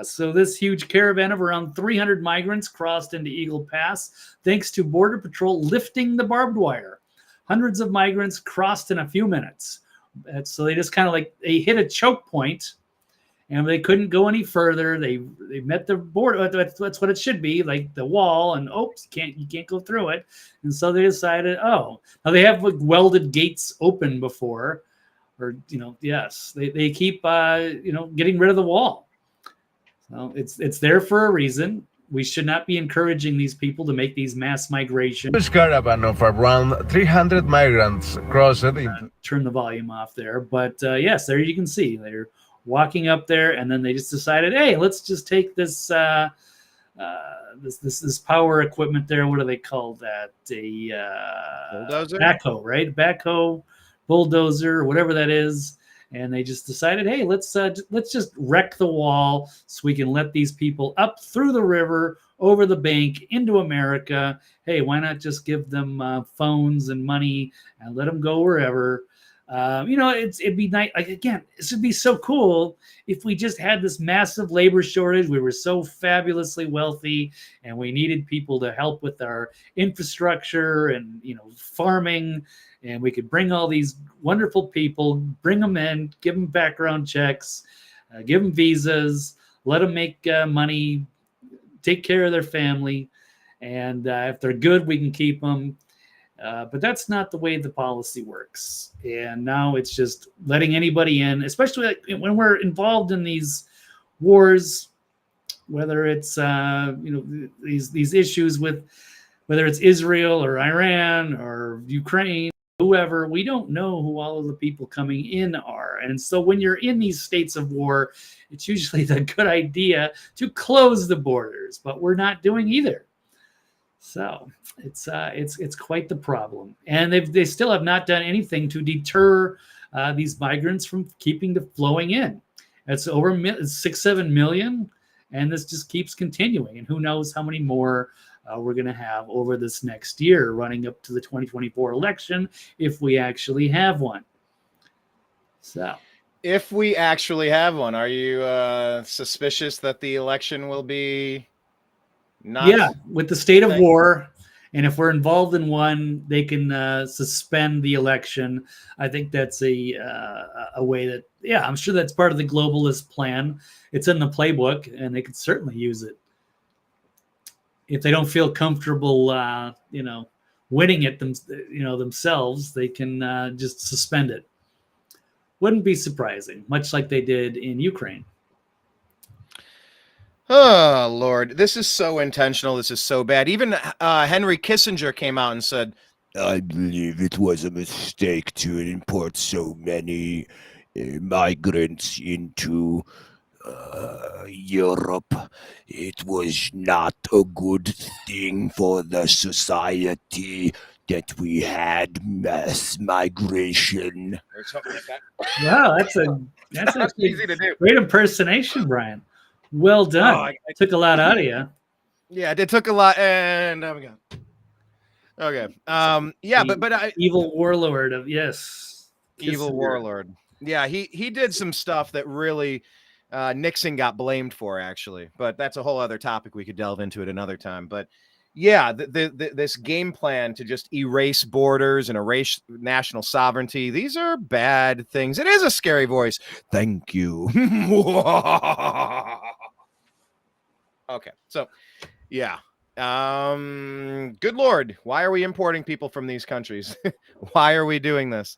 So this huge caravan of around 300 migrants crossed into Eagle Pass thanks to Border Patrol lifting the barbed wire. Hundreds of migrants crossed in a few minutes. So they just kind of they hit a choke point. And they couldn't go any further. They met the border. That's what it should be, like the wall. And you can't go through it. And so they decided, now they have welded gates open before, or yes, they keep getting rid of the wall. So it's there for a reason. We should not be encouraging these people to make these mass migrations. This caravan of around 300 migrants crossed into... Turn the volume off there. But yes, there you can see they're walking up there, and then they just decided, hey, let's just take this this power equipment there. What do they call that? A bulldozer? Backhoe, right? Backhoe, bulldozer, whatever that is. And they just decided, hey, let's just wreck the wall so we can let these people up through the river, over the bank, into America. Hey, why not just give them phones and money and let them go wherever? It'd be nice. Like, again, this would be so cool if we just had this massive labor shortage. We were so fabulously wealthy, and we needed people to help with our infrastructure and farming. And we could bring all these wonderful people, bring them in, give them background checks, give them visas, let them make money, take care of their family. And if they're good, we can keep them. But that's not the way the policy works. And now it's just letting anybody in, especially when we're involved in these wars, whether it's these issues with whether it's Israel or Iran or Ukraine, whoever. We don't know who all of the people coming in are. And so when you're in these states of war, it's usually the good idea to close the borders, but we're not doing either. So it's quite the problem. And they still have not done anything to deter these migrants from keeping the flowing in. It's over 6-7 million, and this just keeps continuing. And who knows how many more we're going to have over this next year, running up to the 2024 election, if we actually have one. So, if we actually have one, are you suspicious that the election will be not? Yeah, with the state of war, and if we're involved in one, they can suspend the election. I think that's a way that, I'm sure that's part of the globalist plan. It's in the playbook, and they could certainly use it. If they don't feel comfortable, winning it themselves, they can just suspend it. Wouldn't be surprising, much like they did in Ukraine. Oh, Lord, this is so intentional. This is so bad. Even Henry Kissinger came out and said, I believe it was a mistake to import so many migrants into Europe. It was not a good thing for the society that we had mass migration. Wow, that's easy to do. Great impersonation, Brian. Well done. I took a lot out of you. Yeah, it took a lot, and we go. Okay. But evil warlord of evil warlord. Yeah, he did some stuff that really Nixon got blamed for, actually, but that's a whole other topic. We could delve into it another time. But yeah, this game plan to just erase borders and erase national sovereignty, these are bad things. It is a scary voice. Thank you. Okay, so yeah. Good Lord, why are we importing people from these countries? Why are we doing this?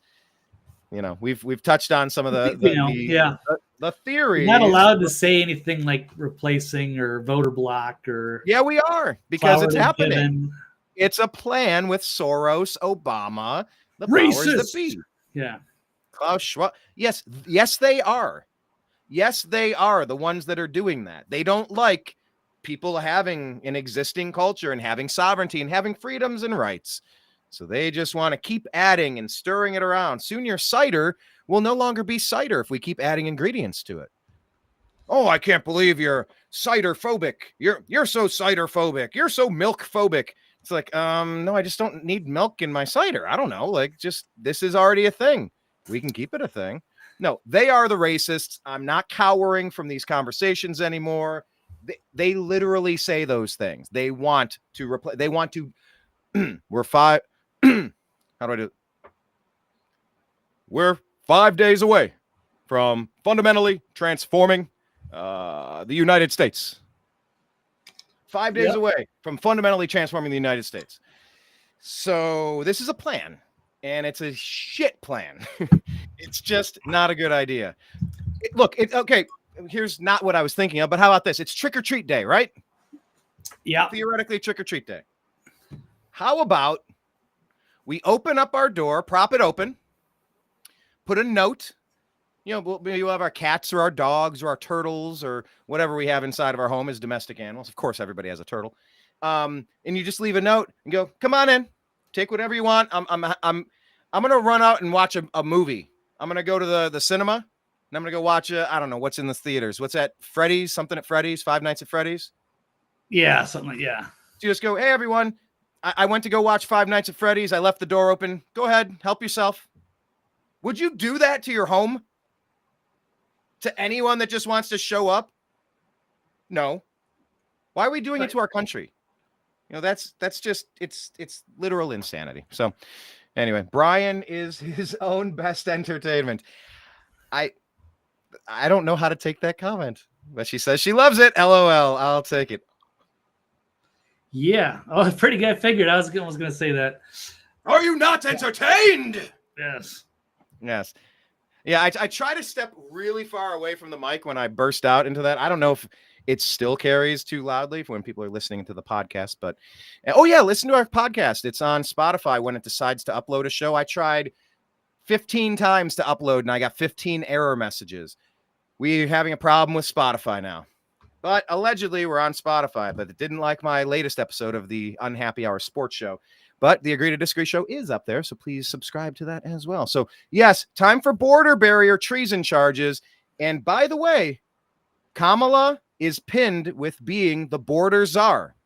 We've touched on some of the theories. You're not allowed to say anything like replacing or voter block or. Yeah, we are, because it's happening. Given. It's a plan with Soros, Obama, the powers that be. Yeah. Klaus Schwab. Yes, they are. Yes, they are the ones that are doing that. They don't like people having an existing culture and having sovereignty and having freedoms and rights. So they just want to keep adding and stirring it around. Soon your cider will no longer be cider if we keep adding ingredients to it. Oh, I can't believe you're cider phobic. You're so cider phobic. You're so milk phobic. It's like, no, I just don't need milk in my cider. I don't know. Like, just, this is already a thing. We can keep it a thing. No, they are the racists. I'm not cowering from these conversations anymore. They literally say those things. They want to replace. They want to. We're 5 days away from fundamentally transforming the United States. 5 days away from fundamentally transforming the United States. So this is a plan, and it's a shit plan. It's just not a good idea. Okay. here's not what I was thinking of, but how about this? It's trick or treat day, right? Yeah. Theoretically, trick or treat day. How about we open up our door, prop it open, put a note. We'll have our cats or our dogs or our turtles or whatever we have inside of our home as domestic animals. Of course, everybody has a turtle. And you just leave a note and go, come on in, take whatever you want. I'm going to run out and watch a movie. I'm going to go to the cinema and I'm going to go watch I don't know what's in the theaters. What's that? Freddy's, something at Freddy's, Five Nights at Freddy's. Yeah. Something like, yeah. So you just go, hey everyone, I went to go watch Five Nights at Freddy's. I left the door open. Go ahead. Help yourself. Would you do that to your home? To anyone that just wants to show up? No. Why are we doing it to our country? That's just it's literal insanity. So anyway, Brian is his own best entertainment. I don't know how to take that comment, but she says she loves it. LOL. I'll take it. Yeah. Oh, pretty good. I figured I was going to say that. Are you not entertained? Yes. Yes. Yeah, I try to step really far away from the mic when I burst out into that. I don't know if it still carries too loudly for when people are listening to the podcast, but listen to our podcast. It's on Spotify when it decides to upload a show. I tried 15 times to upload and I got 15 error messages. We're having a problem with Spotify now, but allegedly we're on Spotify, but it didn't like my latest episode of the Unhappy Hour Sports Show. But the Agree to Disagree show is up there, so please subscribe to that as well. So, yes, time for border barrier treason charges. And by the way, Kamala is pinned with being the border czar.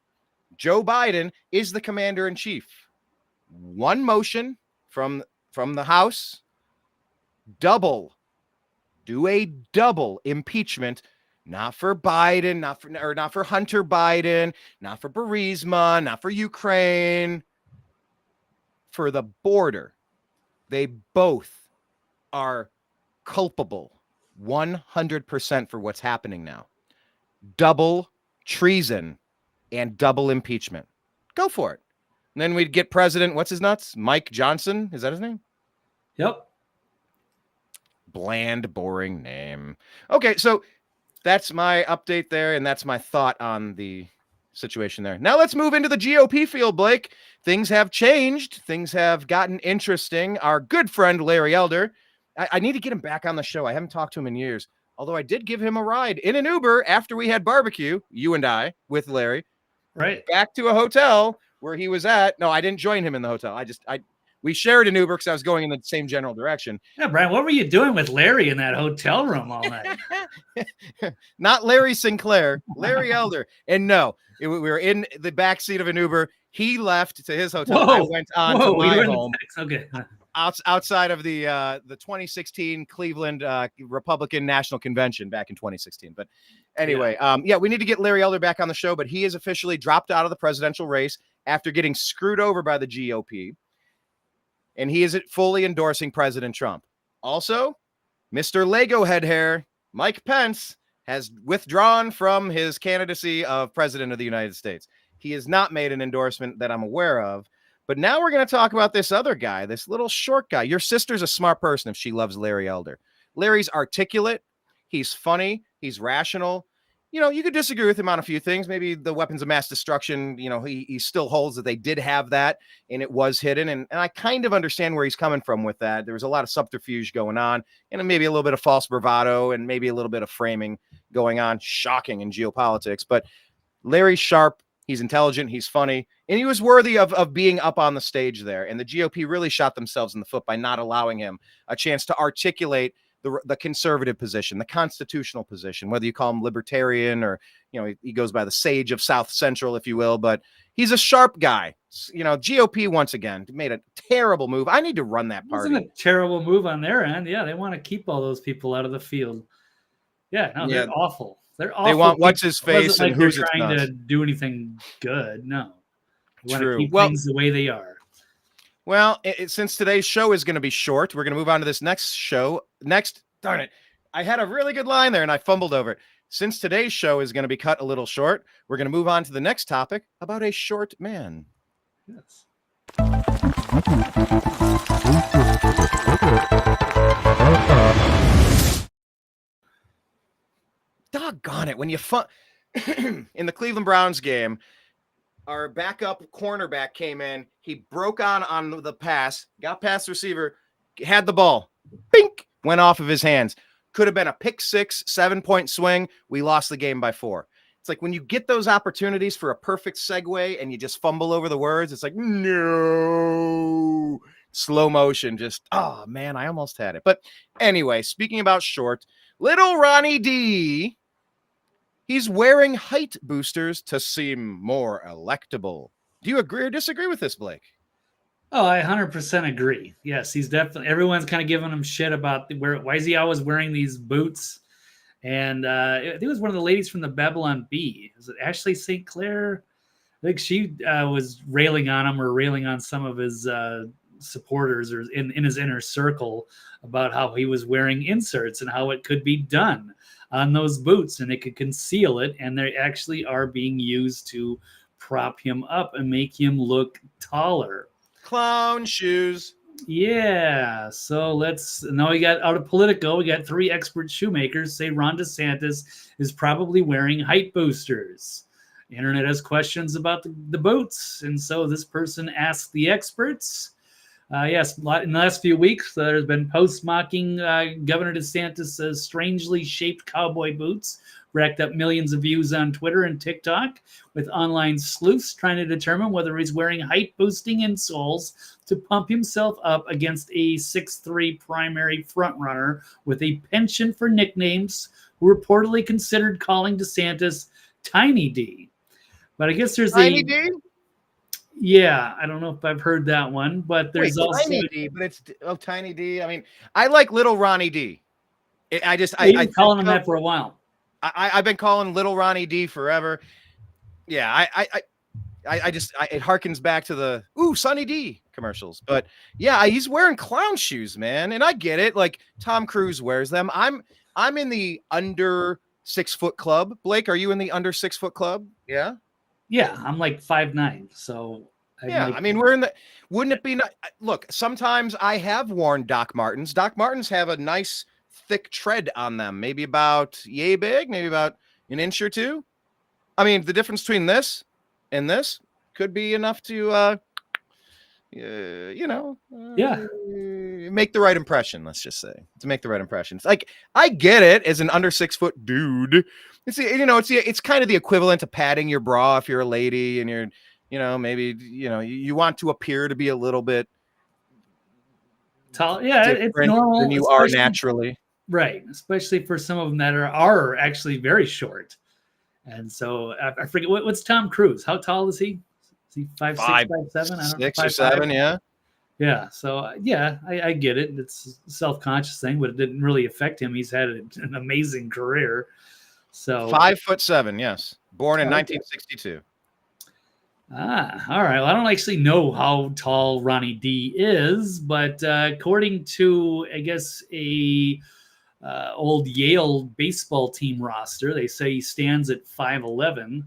Joe Biden is the commander-in-chief. One motion from the House, do a double impeachment, not for Biden, not for Hunter Biden, not for Burisma, not for Ukraine. For the border, they both are culpable 100% for what's happening now. Double treason and double impeachment. Go for it. And then we'd get President, what's his nuts? Mike Johnson. Is that his name? Yep. Bland, boring name. Okay, so that's my update there, and that's my thought on the situation there. Now let's move into the GOP field, Blake. Things have changed. Things have gotten interesting. Our good friend, Larry Elder, I need to get him back on the show. I haven't talked to him in years, although I did give him a ride in an Uber after we had barbecue, you and I, with Larry. Right. Back to a hotel where he was at. No, I didn't join him in the hotel. We shared an Uber because I was going in the same general direction. Yeah, Brian, what were you doing with Larry in that hotel room all night? Not Larry Sinclair, Larry Elder. And no, we were in the back seat of an Uber. He left to his hotel. I went on to my home. Okay. Outside of the 2016 Cleveland Republican National Convention back in 2016. But anyway, we need to get Larry Elder back on the show, but he has officially dropped out of the presidential race after getting screwed over by the GOP. And he is fully endorsing President Trump. Also, Mr. Lego head hair, Mike Pence, has withdrawn from his candidacy of president of the United States. He has not made an endorsement that I'm aware of. But now we're going to talk about this other guy, this little short guy. Your sister's a smart person if she loves Larry Elder. Larry's articulate. He's funny. He's rational. You could disagree with him on a few things. Maybe the weapons of mass destruction, he still holds that they did have that and it was hidden. And I kind of understand where he's coming from with that. There was a lot of subterfuge going on and maybe a little bit of false bravado and maybe a little bit of framing going on. Shocking in geopolitics. But Larry's sharp. He's intelligent. He's funny. And he was worthy of being up on the stage there. And the GOP really shot themselves in the foot by not allowing him a chance to articulate the conservative position, the constitutional position, whether you call him libertarian or, he goes by the sage of South Central, if you will, but he's a sharp guy. GOP once again made a terrible move. I need to run that party. It wasn't a terrible move on their end. Yeah. They want to keep all those people out of the field. Yeah. No, they're awful. They're awful. They want what's his face and who's trying to do anything good. No. They want to keep things the way they are. Well, since today's show is going to be short, we're going to move on to this next show. Darn it. I had a really good line there and I fumbled over it. Since today's show is going to be cut a little short, we're going to move on to the next topic about a short man. Yes. doggone it, when you in the Cleveland Browns game, our backup cornerback came in. He broke on the pass, got past the receiver, had the ball, bink, went off of his hands. Could have been a pick six, 7-point swing. We lost the game by 4. It's like when you get those opportunities for a perfect segue and you just fumble over the words, it's like, no, slow motion. Just, oh man, I almost had it. But anyway, speaking about short, little Ronnie D, he's wearing height boosters to seem more electable. Do you agree or disagree with this, Blake? Oh, I 100% agree. Yes, he's definitely, everyone's kind of giving him shit about why is he always wearing these boots? And I think it was one of the ladies from the Babylon Bee. Is it Ashley St. Clair? I think she was railing on him or railing on some of his supporters or in his inner circle about how he was wearing inserts and how it could be done on those boots and it could conceal it. And they actually are being used to prop him up and make him look taller. Clown shoes. Yeah, so now we got out of Politico. We got 3 expert shoemakers say Ron DeSantis is probably wearing height boosters. The internet has questions about the boots, and so this person asked the experts. Yes, in the last few weeks, there's been posts mocking Governor DeSantis' strangely shaped cowboy boots, racked up millions of views on Twitter and TikTok, with online sleuths trying to determine whether he's wearing height-boosting insoles to pump himself up against a 6'3" primary frontrunner with a penchant for nicknames, who reportedly considered calling DeSantis Tiny D. But I guess there's Tiny D? Yeah, I don't know if I've heard that one, but there's also Tiny D, but it's Tiny D. I mean, I like Little Ronnie D. I've been calling him that for a while. I've been calling Little Ronnie D forever. Yeah, it harkens back to the Sunny D commercials. But yeah, he's wearing clown shoes, man, and I get it. Like Tom Cruise wears them. I'm in the under 6 foot club. Blake, are you in the under 6 foot club? Yeah. Yeah, I'm like 5'9", so I mean, we're in the. Wouldn't it be nice? Look, sometimes I have worn Doc Martens. Doc Martens have a nice thick tread on them, maybe about yay big, maybe about an inch or 2. I mean, the difference between this and this could be enough to, make the right impression. Let's just say to make the right impression. It's like I get it as an under 6 foot dude. It's kind of the equivalent to padding your bra if you're a lady and you're, maybe you want to appear to be a little bit tall. Yeah, it's normal than you are naturally. Right, especially for some of them that are actually very short. And so I forget what's Tom Cruise. How tall is he? Is he 5'6", 5'7"? I don't know. 6 or 7, yeah. Yeah. So yeah, I get it. It's a self-conscious thing, but it didn't really affect him. He's had an amazing career. So 5'7", yes. Born in 1962. All right. Well, I don't actually know how tall Ronnie D is, but according to, I guess, a old Yale baseball team roster, they say he stands at 5'11".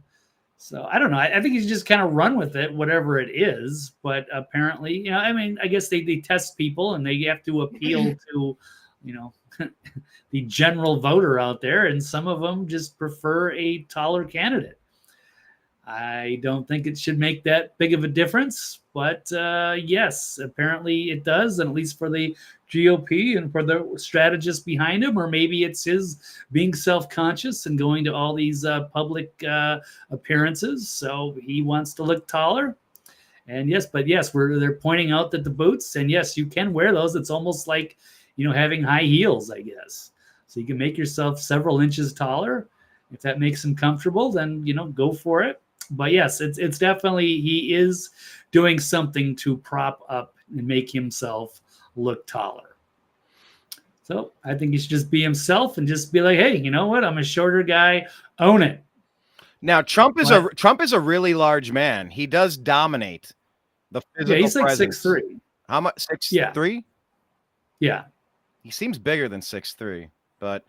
So I don't know. I think he's just kind of run with it, whatever it is. But apparently, I guess they test people and they have to appeal to, the general voter out there. And some of them just prefer a taller candidate. I don't think it should make that big of a difference. But yes, apparently it does. And at least for the GOP and for the strategists behind him, or maybe it's his being self-conscious and going to all these public appearances. So he wants to look taller. And yes, they're pointing out that the boots, and yes, you can wear those. It's almost like, having high heels, I guess. So you can make yourself several inches taller. If that makes him comfortable, then, go for it. But yes, it's definitely, he is doing something to prop up and make himself look taller. So I think he should just be himself and just be like, hey, you know what? I'm a shorter guy. Own it. Now, Trump is a really large man. He does dominate the physical he's like presence. 6'3". How much? 6'3"? Yeah. He seems bigger than 6'3", but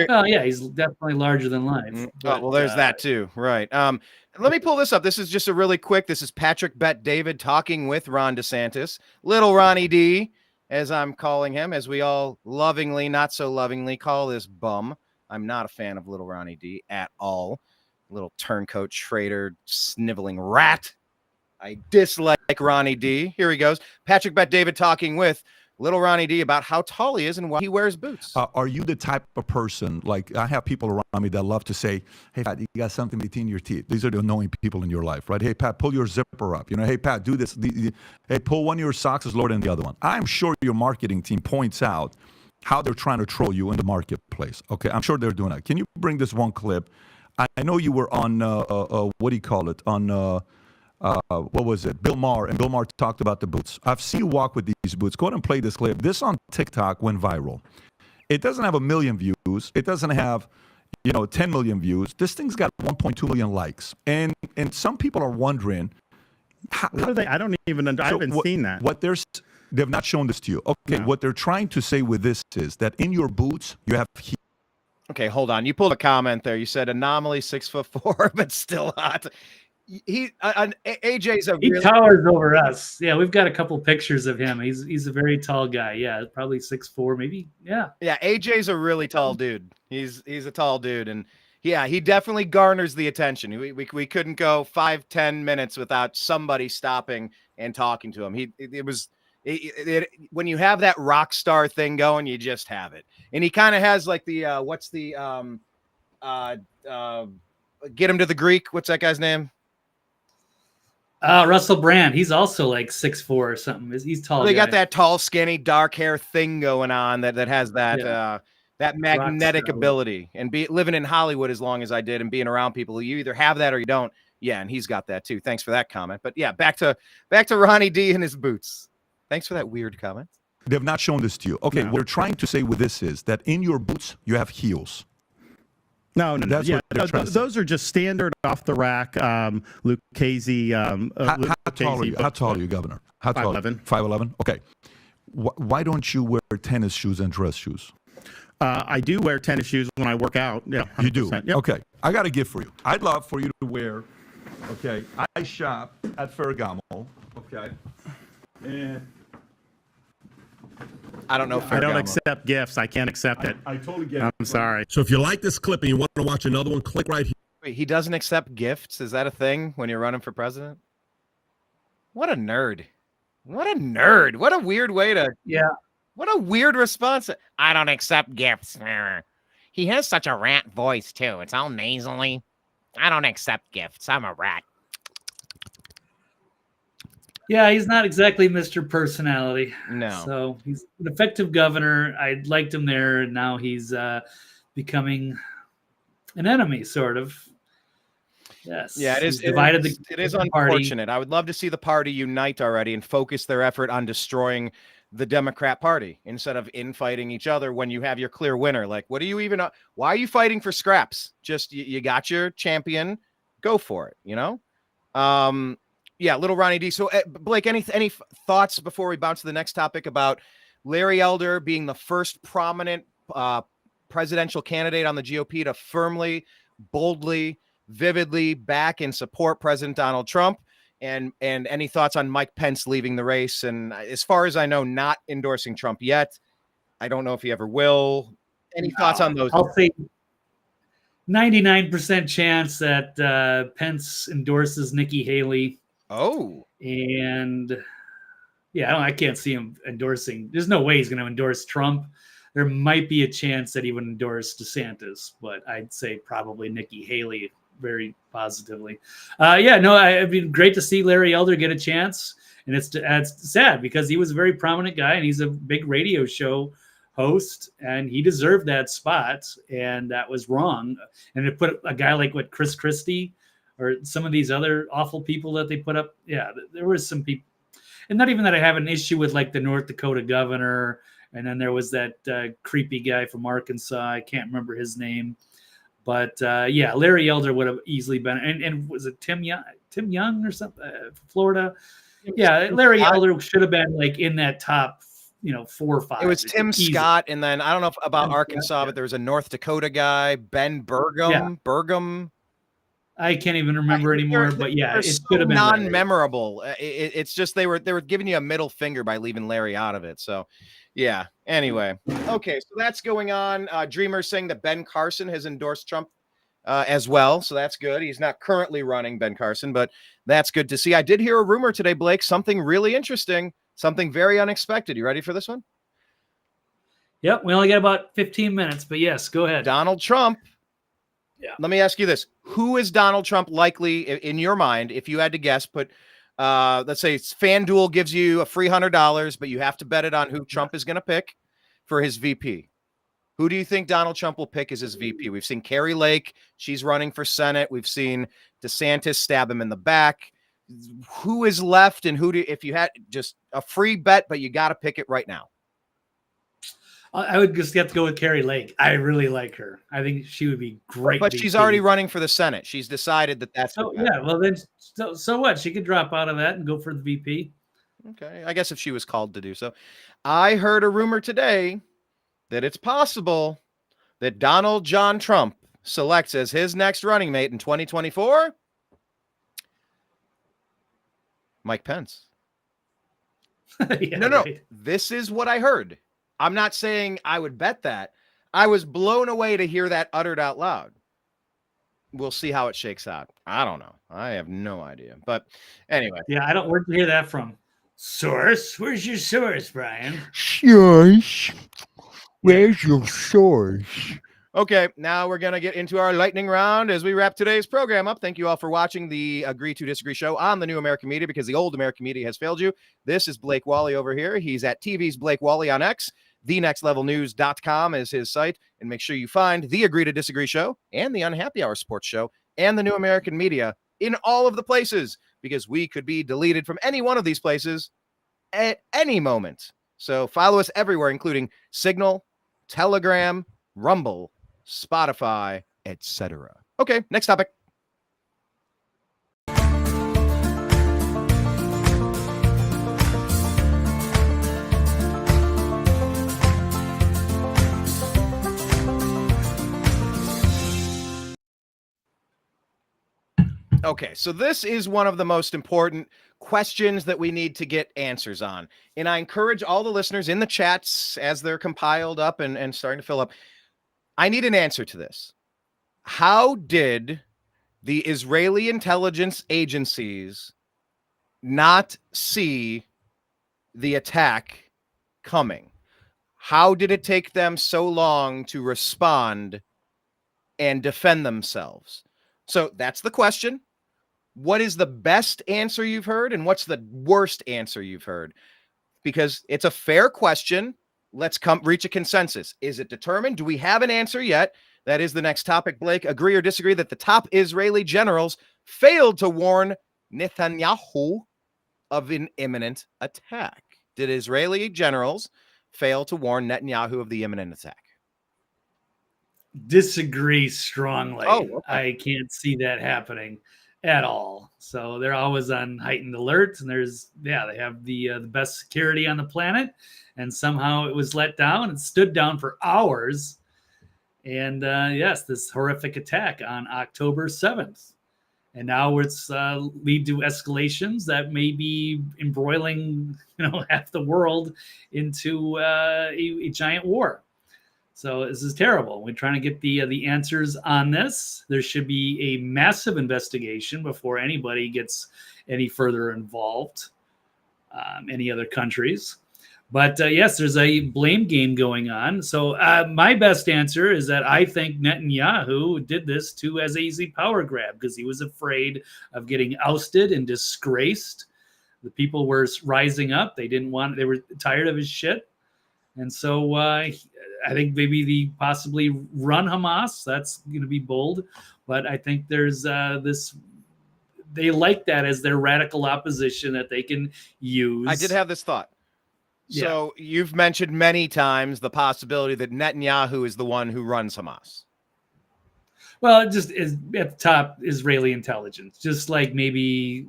oh yeah, he's definitely larger than life. But, well, there's that too, right? Let me pull this up. This is just a really quick. This is Patrick Bet David talking with Ron DeSantis, Little Ronnie D, as I'm calling him, as we all lovingly, not so lovingly, call this bum. I'm not a fan of little Ronnie D at all. Little turncoat traitor, sniveling rat. I dislike Ronnie D. Here he goes. Patrick Bet David talking with little Ronnie D about how tall he is and why he wears boots. Are you the type of person, like I have people around me that love to say, hey, Pat, you got something between your teeth. These are the annoying people in your life, right? Hey, Pat, pull your zipper up. Hey, Pat, do this. Hey, pull one of your socks is lower than the other one. I'm sure your marketing team points out how they're trying to troll you in the marketplace. Okay, I'm sure they're doing that. Can you bring this one clip? I know you were on, what do you call it? On, what was it? Bill Maher, and Bill Maher talked about the boots. I've seen you walk with these boots. Go ahead and play this clip. This on TikTok went viral. It doesn't have 1 million views. It doesn't have, 10 million views. This thing's got 1.2 million likes. And some people are wondering, what are they? I don't even. I haven't seen that. They've not shown this to you. Okay, no. What they're trying to say with this is that in your boots you have. Okay, hold on. You pulled a comment there. You said anomaly 6'4", but still hot. AJ's he towers over us. Yeah, we've got a couple pictures of him. He's a very tall guy. Yeah, probably 6'4", maybe. Yeah. Yeah, AJ's a really tall dude. He's a tall dude, and yeah, he definitely garners the attention. We couldn't go 5-10 minutes without somebody stopping and talking to him. When you have that rock star thing going, you just have it. And he kind of has like the get him to the Greek. What's that guy's name? Russell Brand. He's also like 6'4" or something. He's tall. Well, they got that tall, skinny, dark hair thing going on that has that that magnetic ability. And living in Hollywood as long as I did and being around people, you either have that or you don't. Yeah, and he's got that too. Thanks for that comment. But yeah, back to Ronnie D and his boots. Thanks for that weird comment. They've not shown this to you. Okay, what we're trying to say with this is that in your boots you have heels. No. Yeah, those are just standard off the rack. Lucchese. How tall are you, Governor? How tall? 5'11". 5'11". Okay. Why don't you wear tennis shoes and dress shoes? I do wear tennis shoes when I work out. Yeah, 100%. You do. Yep. Okay. I got a gift for you. I'd love for you to wear. Okay. I shop at Ferragamo. Okay. And I don't know. I don't accept gifts. I can't accept it. I totally get it. I'm sorry. So if you like this clip and you want to watch another one, click right here. Wait, he doesn't accept gifts? Is that a thing when you're running for president? What a nerd. What a nerd. What a weird way to... Yeah. What a weird response. I don't accept gifts. He has such a rat voice, too. It's all nasally. I don't accept gifts. I'm a rat. Yeah, he's not exactly Mr. Personality. No. So he's an effective governor. I liked him there, and now he's becoming an enemy, sort of. Yes. Yeah, it is. It is unfortunate. I would love to see the party unite already and focus their effort on destroying the Democrat Party instead of infighting each other when you have your clear winner. Like, what are you even? Why are you fighting for scraps? Just you got your champion. Go for it. Yeah, little Ronnie D. So, Blake, any thoughts before we bounce to the next topic about Larry Elder being the first prominent presidential candidate on the GOP to firmly, boldly, vividly back and support President Donald Trump? And any thoughts on Mike Pence leaving the race? And as far as I know, not endorsing Trump yet. I don't know if he ever will. Any thoughts on those? I'll say 99% chance that Pence endorses Nikki Haley. Oh, and yeah, I can't see him endorsing. There's no way he's going to endorse Trump. There might be a chance that he would endorse DeSantis, but I'd say probably Nikki Haley very positively. It'd be great to see Larry Elder get a chance, and it's sad because he was a very prominent guy and he's a big radio show host, and he deserved that spot, and that was wrong. And to put a guy like Chris Christie or some of these other awful people that they put up. Yeah, there was some people. And not even that I have an issue with like the North Dakota governor. And then there was that creepy guy from Arkansas. I can't remember his name. But Larry Elder would have easily been. And was it Tim Young or something? Florida. Yeah, Larry Elder should have been like in that top, 4 or 5. It was Tim Scott. And then I don't know about Arkansas, but there was a North Dakota guy, Ben Burgum. Yeah. Burgum. I can't even remember anymore, but yeah, it should have been non-memorable. It's just they were giving you a middle finger by leaving Larry out of it. So, Yeah. Anyway. Okay. So that's going on. Dreamer saying that Ben Carson has endorsed Trump as well. So that's good. He's not currently running, Ben Carson, but that's good to see. I did hear a rumor today, Blake, something really interesting, something very unexpected. You ready for this one? Yep. We only got about 15 minutes, but yes, go ahead. Donald Trump. Yeah. Let me ask you this. Who is Donald Trump likely in your mind, if you had to guess, put, let's say FanDuel gives you a free $100, but you have to bet it on who Trump is going to pick for his VP. Who do you think Donald Trump will pick as his VP? We've seen Carrie Lake. She's running for Senate. We've seen DeSantis stab him in the back. Who is left, and if you had just a free bet, but you got to pick it right now? I would just have to go with Carrie Lake. I really like her. I think she would be great. But she's already running for the Senate. She's decided that that's. Oh, yeah. Well, then, so what? She could drop out of that and go for the VP. Okay. I guess if she was called to do so. I heard a rumor today that it's possible that Donald John Trump selects as his next running mate in 2024 Mike Pence. Yeah, no. right. This is what I heard. I'm not saying I would bet that. I was blown away to hear that uttered out loud. We'll see how it shakes out. I don't know. I have no idea. But anyway. Yeah, where'd you hear that from? Source? Where's your source, Brian? Source? Where's your source? Okay, now we're going to get into our lightning round as we wrap today's program up. Thank you all for watching the Agree to Disagree show on the New American Media, because the old American media has failed you. This is Blake Walley over here. He's at TV's Blake Walley on X. TheNextLevelNews.com is his site. And make sure you find the Agree to Disagree show and the Unhappy Hour Sports show and the New American Media in all of the places, because we could be deleted from any one of these places at any moment. So follow us everywhere, including Signal, Telegram, Rumble, Spotify, etc. Okay, next topic. Okay, so this is one of the most important questions that we need to get answers on. And I encourage all the listeners in the chats as they're compiled up and starting to fill up. I need an answer to this. How did the Israeli intelligence agencies not see the attack coming? How did it take them so long to respond and defend themselves? So that's the question. What is the best answer you've heard, and what's the worst answer you've heard? Because it's a fair question. Let's reach a consensus. Is it determined? Do we have an answer yet? That is the next topic, Blake. Agree or disagree that the top Israeli generals failed to warn Netanyahu of an imminent attack? Did Israeli generals fail to warn Netanyahu of the imminent attack? Disagree strongly. Oh, okay. I can't see that happening at all. So they're always on heightened alert, and they have the best security on the planet, and somehow it was let down. It stood down for hours. And yes, this horrific attack on October 7th. And now it's lead to escalations that may be embroiling, half the world into a giant war. So this is terrible. We're trying to get the answers on this. There should be a massive investigation before anybody gets any further involved, any other countries. But yes, there's a blame game going on. So my best answer is that I think Netanyahu did this as an easy power grab, because he was afraid of getting ousted and disgraced. The people were rising up. They were tired of his shit. And so I think maybe possibly run Hamas. That's going to be bold. But I think there's they like that as their radical opposition that they can use. I did have this thought. So you've mentioned many times the possibility that Netanyahu is the one who runs Hamas. Well, it just is at the top Israeli intelligence, just like maybe,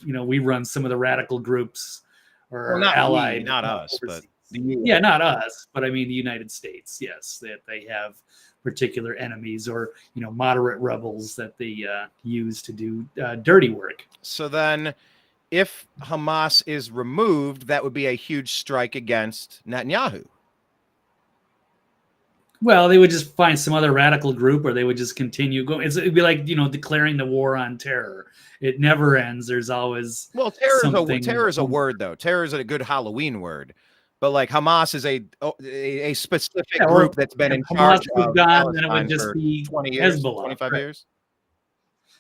we run some of the radical groups or not allied. Not us, but not us, but I mean the United States. Yes, that they have particular enemies or, moderate rebels that they use to do dirty work. So then if Hamas is removed, that would be a huge strike against Netanyahu. Well, they would just find some other radical group, or they would just continue going. It'd be like, declaring the war on terror. It never ends. There's always terror is a word, though. Terror is a good Halloween word, but like Hamas is a specific group that's been in charge of Palestine, then it would just be 20 years, Hezbollah, 25 years.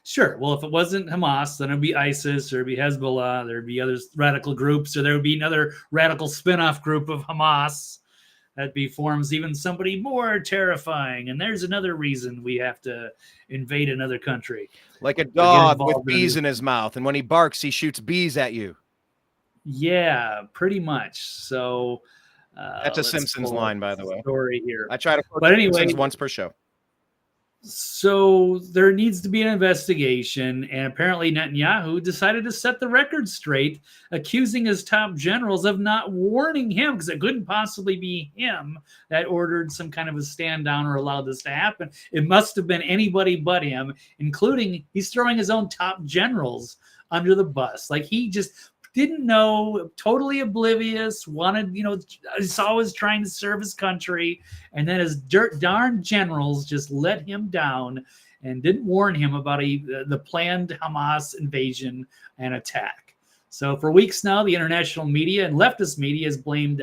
Sure. Well, if it wasn't Hamas, then it'd be ISIS, or it'd be Hezbollah, there'd be other radical groups, or there would be another radical spin-off group of Hamas that forms even somebody more terrifying. And there's another reason we have to invade another country. Like a dog with bees in his mouth, and when he barks, he shoots bees at you. Yeah, pretty much. So that's a Simpsons line, by the way. Story here. I try to quote Simpsons once per show. So there needs to be an investigation, and apparently Netanyahu decided to set the record straight, accusing his top generals of not warning him, because it couldn't possibly be him that ordered some kind of a stand down or allowed this to happen. It must have been anybody but him, including he's throwing his own top generals under the bus. Like, he just didn't know, totally oblivious, wanted, he's always trying to serve his country. And then his darn generals just let him down and didn't warn him about the planned Hamas invasion and attack. So for weeks now, the international media and leftist media has blamed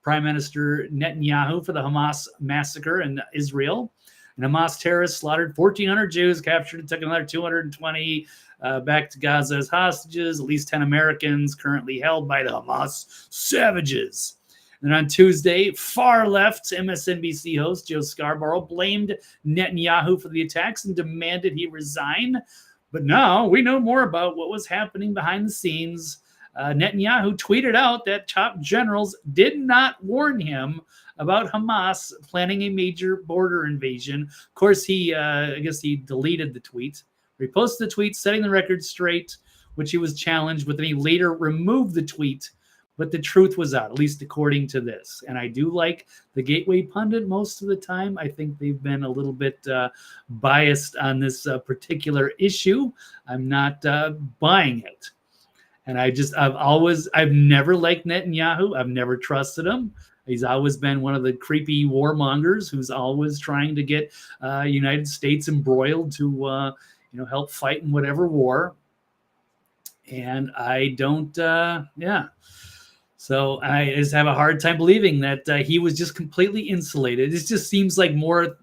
Prime Minister Netanyahu for the Hamas massacre in Israel. And Hamas terrorists slaughtered 1,400 Jews, captured and took another 220 back to Gaza as hostages, at least 10 Americans currently held by the Hamas savages. And on Tuesday, far left MSNBC host Joe Scarborough blamed Netanyahu for the attacks and demanded he resign. But now we know more about what was happening behind the scenes. Netanyahu tweeted out that top generals did not warn him about Hamas planning a major border invasion. Of course, I guess he deleted the tweet. Reposted the tweet, setting the record straight, which he was challenged, but then he later removed the tweet. But the truth was out, at least according to this. And I do like the Gateway Pundit most of the time. I think they've been a little bit biased on this particular issue. I'm not buying it. And I've never liked Netanyahu. I've never trusted him. He's always been one of the creepy warmongers who's always trying to get United States embroiled to help fight in whatever war. And I don't, So I just have a hard time believing that he was just completely insulated. It just seems like more,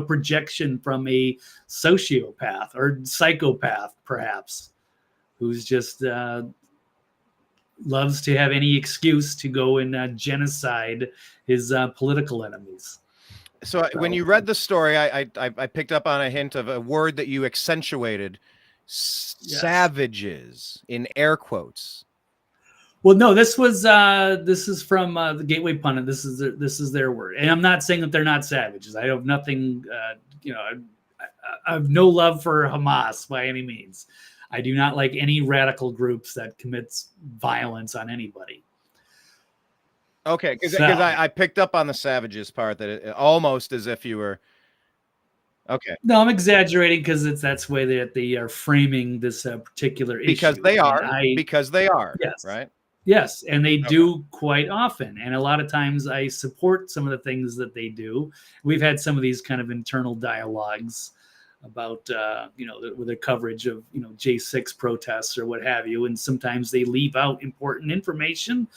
projection from a sociopath or psychopath, perhaps, who's just loves to have any excuse to go and genocide his political enemies. So when you read the story, I picked up on a hint of a word that you accentuated, savages, in air quotes. Well, no, this is from the Gateway Pundit. This is their word, and I'm not saying that they're not savages. I have nothing, I have no love for Hamas by any means. I do not like any radical groups that commits violence on anybody. Okay, because I picked up on the savages part, that it almost as if you were. Okay. No, I'm exaggerating because that's the way that they are framing this particular issue. Because they are. Yes. Right. Yes, and they do quite often. And a lot of times I support some of the things that they do. We've had some of these kind of internal dialogues about, with their coverage of, J6 protests or what have you. And sometimes they leave out important information,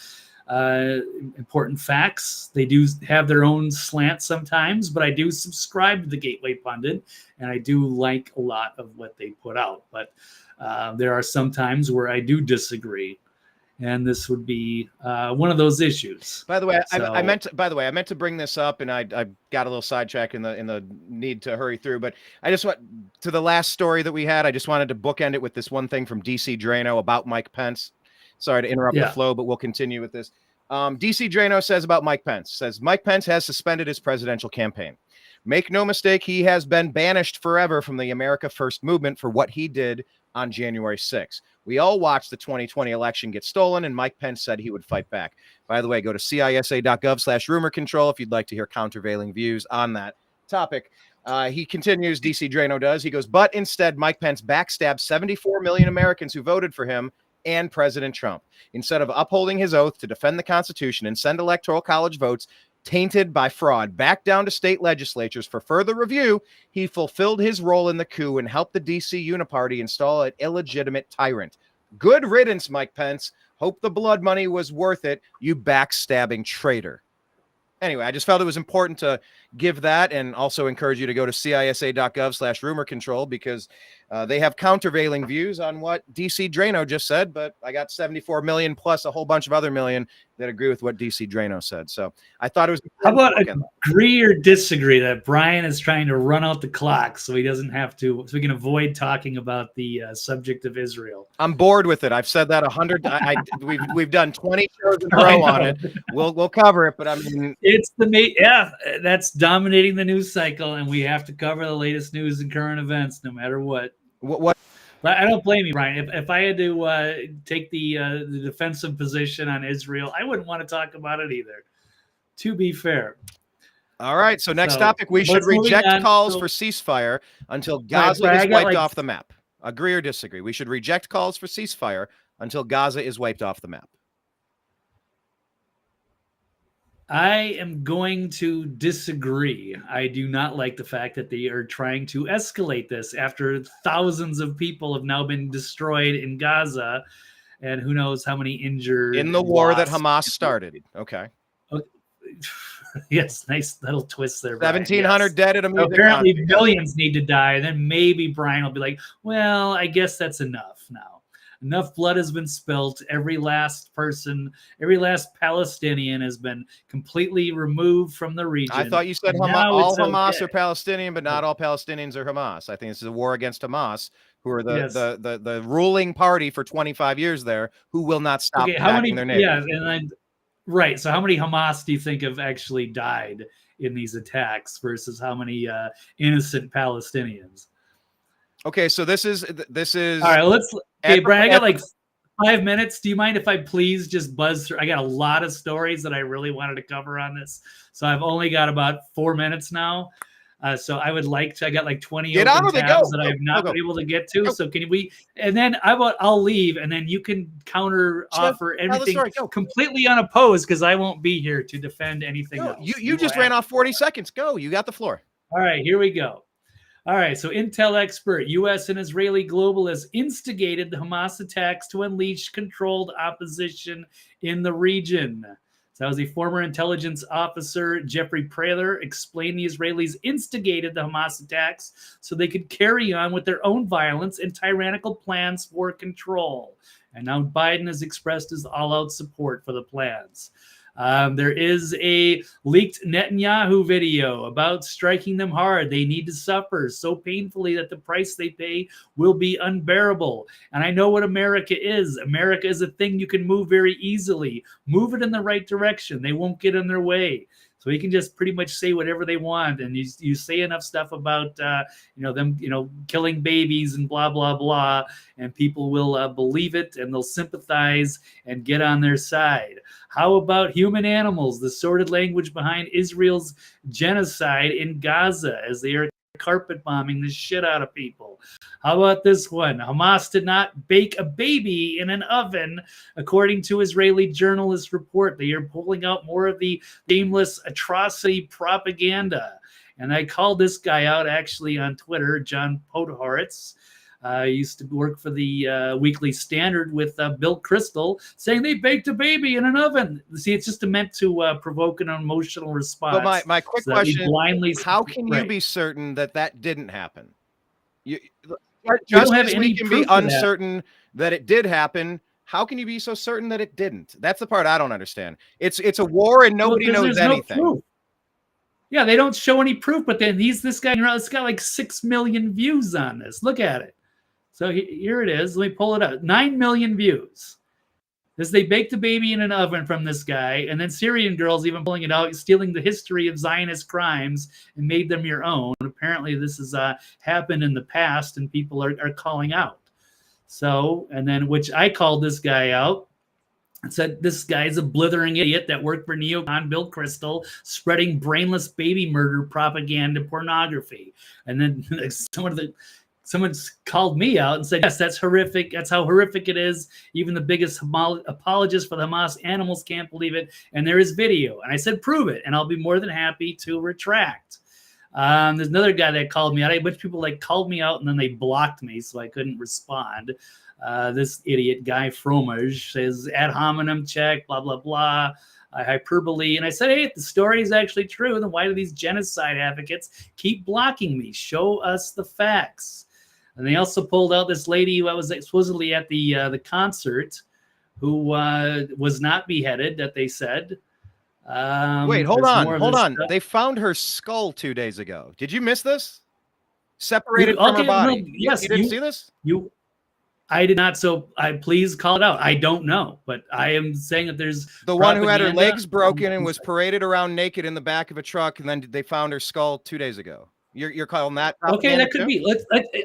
important facts. They do have their own slant sometimes, but I do subscribe to the Gateway Pundit, and I do like a lot of what they put out. But there are some times where I do disagree. And this would be one of those issues. By the way, I meant to bring this up, and I got a little sidetracked in the need to hurry through. But I just want to the last story that we had. I just wanted to bookend it with this one thing from DC Drano about Mike Pence. Sorry to interrupt the flow, but we'll continue with this. DC Drano says about Mike Pence, Mike Pence has suspended his presidential campaign. Make no mistake, he has been banished forever from the America First movement for what he did on January 6th. We all watched the 2020 election get stolen, and Mike Pence said he would fight back. By the way, go to cisa.gov/rumor control if you'd like to hear countervailing views on that topic. He continues, DC Drano does. He goes, but instead, Mike Pence backstabbed 74 million Americans who voted for him and President Trump. Instead of upholding his oath to defend the Constitution and send Electoral College votes tainted by fraud back down to state legislatures for further review, he fulfilled his role in the coup and helped the DC Uniparty install an illegitimate tyrant. Good riddance, Mike Pence. Hope the blood money was worth it, you backstabbing traitor. Anyway, I just felt it was important to give that, and also encourage you to go to cisa.gov/rumor control, because they have countervailing views on what DC Drano just said, but I got 74 million plus a whole bunch of other million that agree with what DC Drano said. So I thought it was. How about agree or disagree that Brian is trying to run out the clock so he doesn't have to, so we can avoid talking about the subject of Israel? I'm bored with it. I've said that 100. We've done 20 shows in a row on it. We'll cover it, but I mean, it's that's dominating the news cycle, and we have to cover the latest news and current events no matter what. What? But I don't blame you, Brian. If I had to take the defensive position on Israel, I wouldn't want to talk about it either, to be fair. All right. So next topic, we should reject calls for ceasefire until Gaza is wiped off the map. Agree or disagree? We should reject calls for ceasefire until Gaza is wiped off the map. I am going to disagree. I do not like the fact that they are trying to escalate this after thousands of people have now been destroyed in Gaza, and who knows how many injured in the war that Hamas started. Okay. Yes, nice little twist there. 1,700 dead at a movie. Apparently, millions need to die, and then maybe Brian will be like, "Well, I guess that's enough now. Enough blood has been spilt. Every last person, every last Palestinian has been completely removed from the region." I thought you said all Hamas are Palestinian, but not all Palestinians are Hamas. I think this is a war against Hamas, who are the ruling party for 25 years there, who will not stop attacking their neighbors. Yeah, and then right. So how many Hamas do you think have actually died in these attacks versus how many innocent Palestinians? Okay, so this is all right. Okay, Brian, I got like 5 minutes. Do you mind if I please just buzz through? I got a lot of stories that I really wanted to cover on this, so I've only got about 4 minutes now. So I would like to. I got like 20 open tabs that I've not been able to get to. So can we? And then I'll leave, and then you can counter offer everything completely unopposed, because I won't be here to defend anything else. You just ran off 40 seconds. Go. You got the floor. All right, here we go. All right, so intel expert, U.S. and Israeli globalists instigated the Hamas attacks to unleash controlled opposition in the region. So that was the former intelligence officer, Jeffrey Praler, explained the Israelis instigated the Hamas attacks so they could carry on with their own violence and tyrannical plans for control. And now Biden has expressed his all-out support for the plans. There is a leaked Netanyahu video about striking them hard. They need to suffer so painfully that the price they pay will be unbearable. And I know what America is. America is a thing you can move very easily. Move it in the right direction. They won't get in their way. So he can just pretty much say whatever they want, and you say enough stuff about them killing babies and blah blah blah, and people will believe it, and they'll sympathize and get on their side. How about human animals? The sordid language behind Israel's genocide in Gaza as they are carpet bombing the shit out of people. How about this one? Hamas did not bake a baby in an oven, according to Israeli journalists report. They are pulling out more of the shameless atrocity propaganda. And I called this guy out actually on Twitter, John Podhoretz. Used to work for the Weekly Standard with Bill Kristol, saying they baked a baby in an oven. See, it's just meant to provoke an emotional response. But my quick question is, how can you be certain that didn't happen? Just as we can be uncertain that it did happen, how can you be so certain that it didn't? That's the part I don't understand. It's a war and nobody knows anything. No proof. Yeah, they don't show any proof, but then this guy, it's got like 6 million views on this. Look at it. So here it is. Let me pull it up. 9 million views. They baked a baby in an oven from this guy, and then Syrian girls even pulling it out, stealing the history of Zionist crimes and made them your own. Apparently this has happened in the past, and people are calling out. So, and then which I called this guy out and said, this guy's a blithering idiot that worked for neocon Bill Kristol, spreading brainless baby murder propaganda pornography. And then some of the someone's called me out and said, yes, that's horrific. That's how horrific it is. Even the biggest apologists for the Hamas animals can't believe it. And there is video. And I said, prove it. And I'll be more than happy to retract. There's another guy that called me out. A bunch of people like called me out and then they blocked me, so I couldn't respond. This idiot guy Fromage says ad hominem check, blah, blah, blah. Hyperbole. And I said, hey, if the story is actually true, then why do these genocide advocates keep blocking me? Show us the facts. And they also pulled out this lady who was supposedly at the concert who was not beheaded, that they said. Wait, hold on. They found her skull 2 days ago. Did you miss this? Separated from her body. No, yes, you didn't see this? I did not. So please call it out. I don't know, but I am saying that there's the one who had her legs broken and was paraded around naked in the back of a truck, and then they found her skull 2 days ago. You're calling that? Okay, that could be.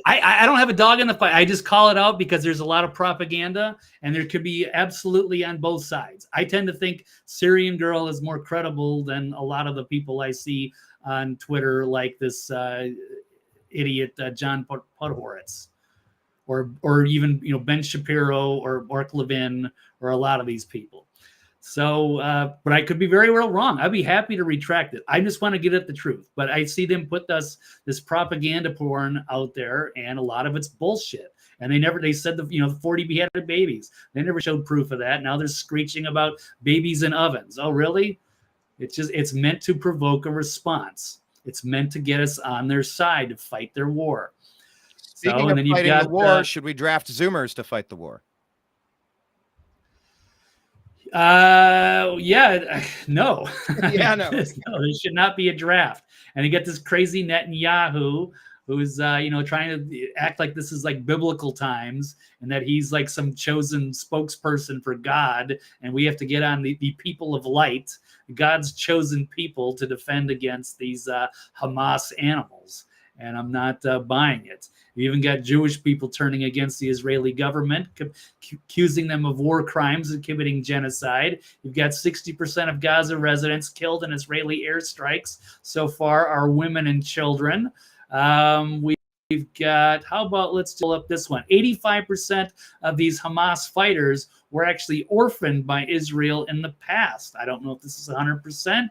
I don't have a dog in the fight. I just call it out because there's a lot of propaganda, and there could be absolutely on both sides. I tend to think Syrian Girl is more credible than a lot of the people I see on Twitter, like this idiot John Podhoretz. Or even Ben Shapiro or Mark Levin or a lot of these people. So, but I could be very well wrong. I'd be happy to retract it. I just want to get at the truth. But I see them put this propaganda porn out there, and a lot of it's bullshit. And they said the 40 beheaded babies. They never showed proof of that. Now they're screeching about babies in ovens. Oh, really? It's meant to provoke a response. It's meant to get us on their side to fight their war. Speaking of fighting the war, should we draft Zoomers to fight the war? Yeah, no. Yeah, no. No, there should not be a draft. And you get this crazy Netanyahu who's trying to act like this is like biblical times and that he's like some chosen spokesperson for God, and we have to get on the people of light, God's chosen people, to defend against these Hamas animals. And I'm not buying it. You even got Jewish people turning against the Israeli government, accusing them of war crimes and committing genocide. You've got 60% of Gaza residents killed in Israeli airstrikes so far are women and children. We've got, how about, let's pull up this one. 85% of these Hamas fighters were actually orphaned by Israel in the past. I don't know if this is 100%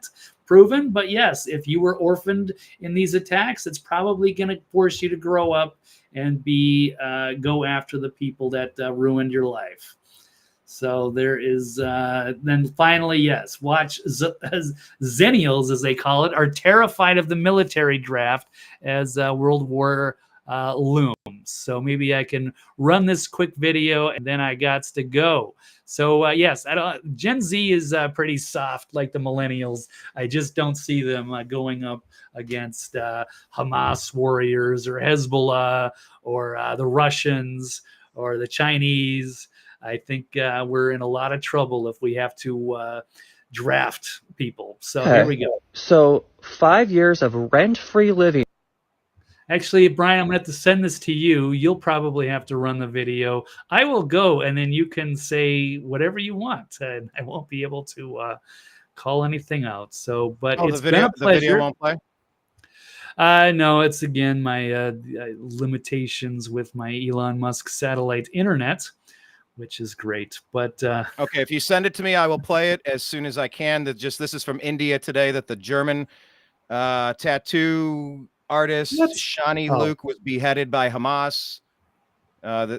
proven, but yes, if you were orphaned in these attacks, it's probably going to force you to grow up and go after the people that ruined your life. So there is, then finally, yes, watch Zennials, as they call it, are terrified of the military draft as World War looms. So maybe I can run this quick video and then I got to go. So yes, Gen Z is pretty soft like the millennials. I just don't see them going up against Hamas warriors or Hezbollah or the Russians or the Chinese. I think we're in a lot of trouble if we have to draft people. So Here we go. So 5 years of rent-free living. Actually, Brian, I'm going to have to send this to you. You'll probably have to run the video. I will go, and then you can say whatever you want. And I won't be able to call anything out. So, but it's been a pleasure. The video won't play? No, it's again my limitations with my Elon Musk satellite internet, which is great. But okay, if you send it to me, I will play it as soon as I can. This is from India today, that the German tattoo artist Shani Luke was beheaded by Hamas.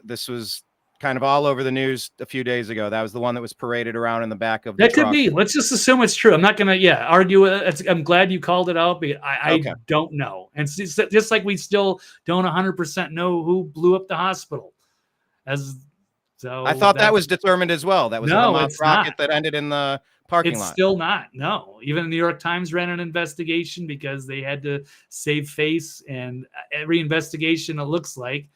This was kind of all over the news a few days ago. That was the one that was paraded around in the back of the truck. Could be. Let's just assume it's true. I'm not going to argue it. I'm glad you called it out, but I don't know. And it's just like we still don't 100% know who blew up the hospital. So I thought that was determined as well. That was a Hamas rocket that ended in the parking lot. It's still not. No. Even the New York Times ran an investigation because they had to save face. And every investigation, it looks like,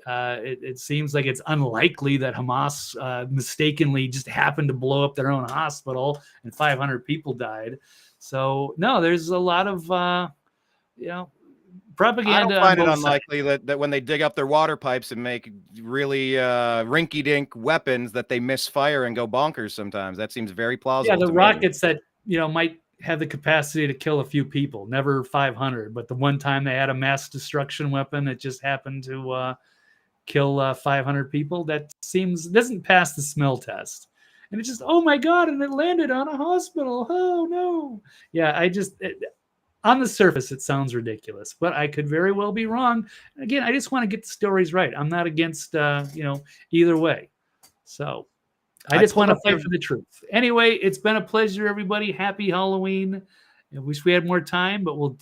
it seems like it's unlikely that Hamas mistakenly just happened to blow up their own hospital and 500 people died. So, no, there's a lot of, propaganda. I don't find it unlikely that when they dig up their water pipes and make really rinky-dink weapons that they misfire and go bonkers sometimes. That seems very plausible. Yeah, the rockets that might have the capacity to kill a few people, never 500. But the one time they had a mass destruction weapon, it just happened to kill 500 people. That doesn't pass the smell test. And it's just, oh my God, and it landed on a hospital. Oh no. Yeah, on the surface, it sounds ridiculous, but I could very well be wrong. Again, I just want to get the stories right. I'm not against, either way. So I just want to fight for the truth. Anyway, it's been a pleasure, everybody. Happy Halloween. I wish we had more time, but we'll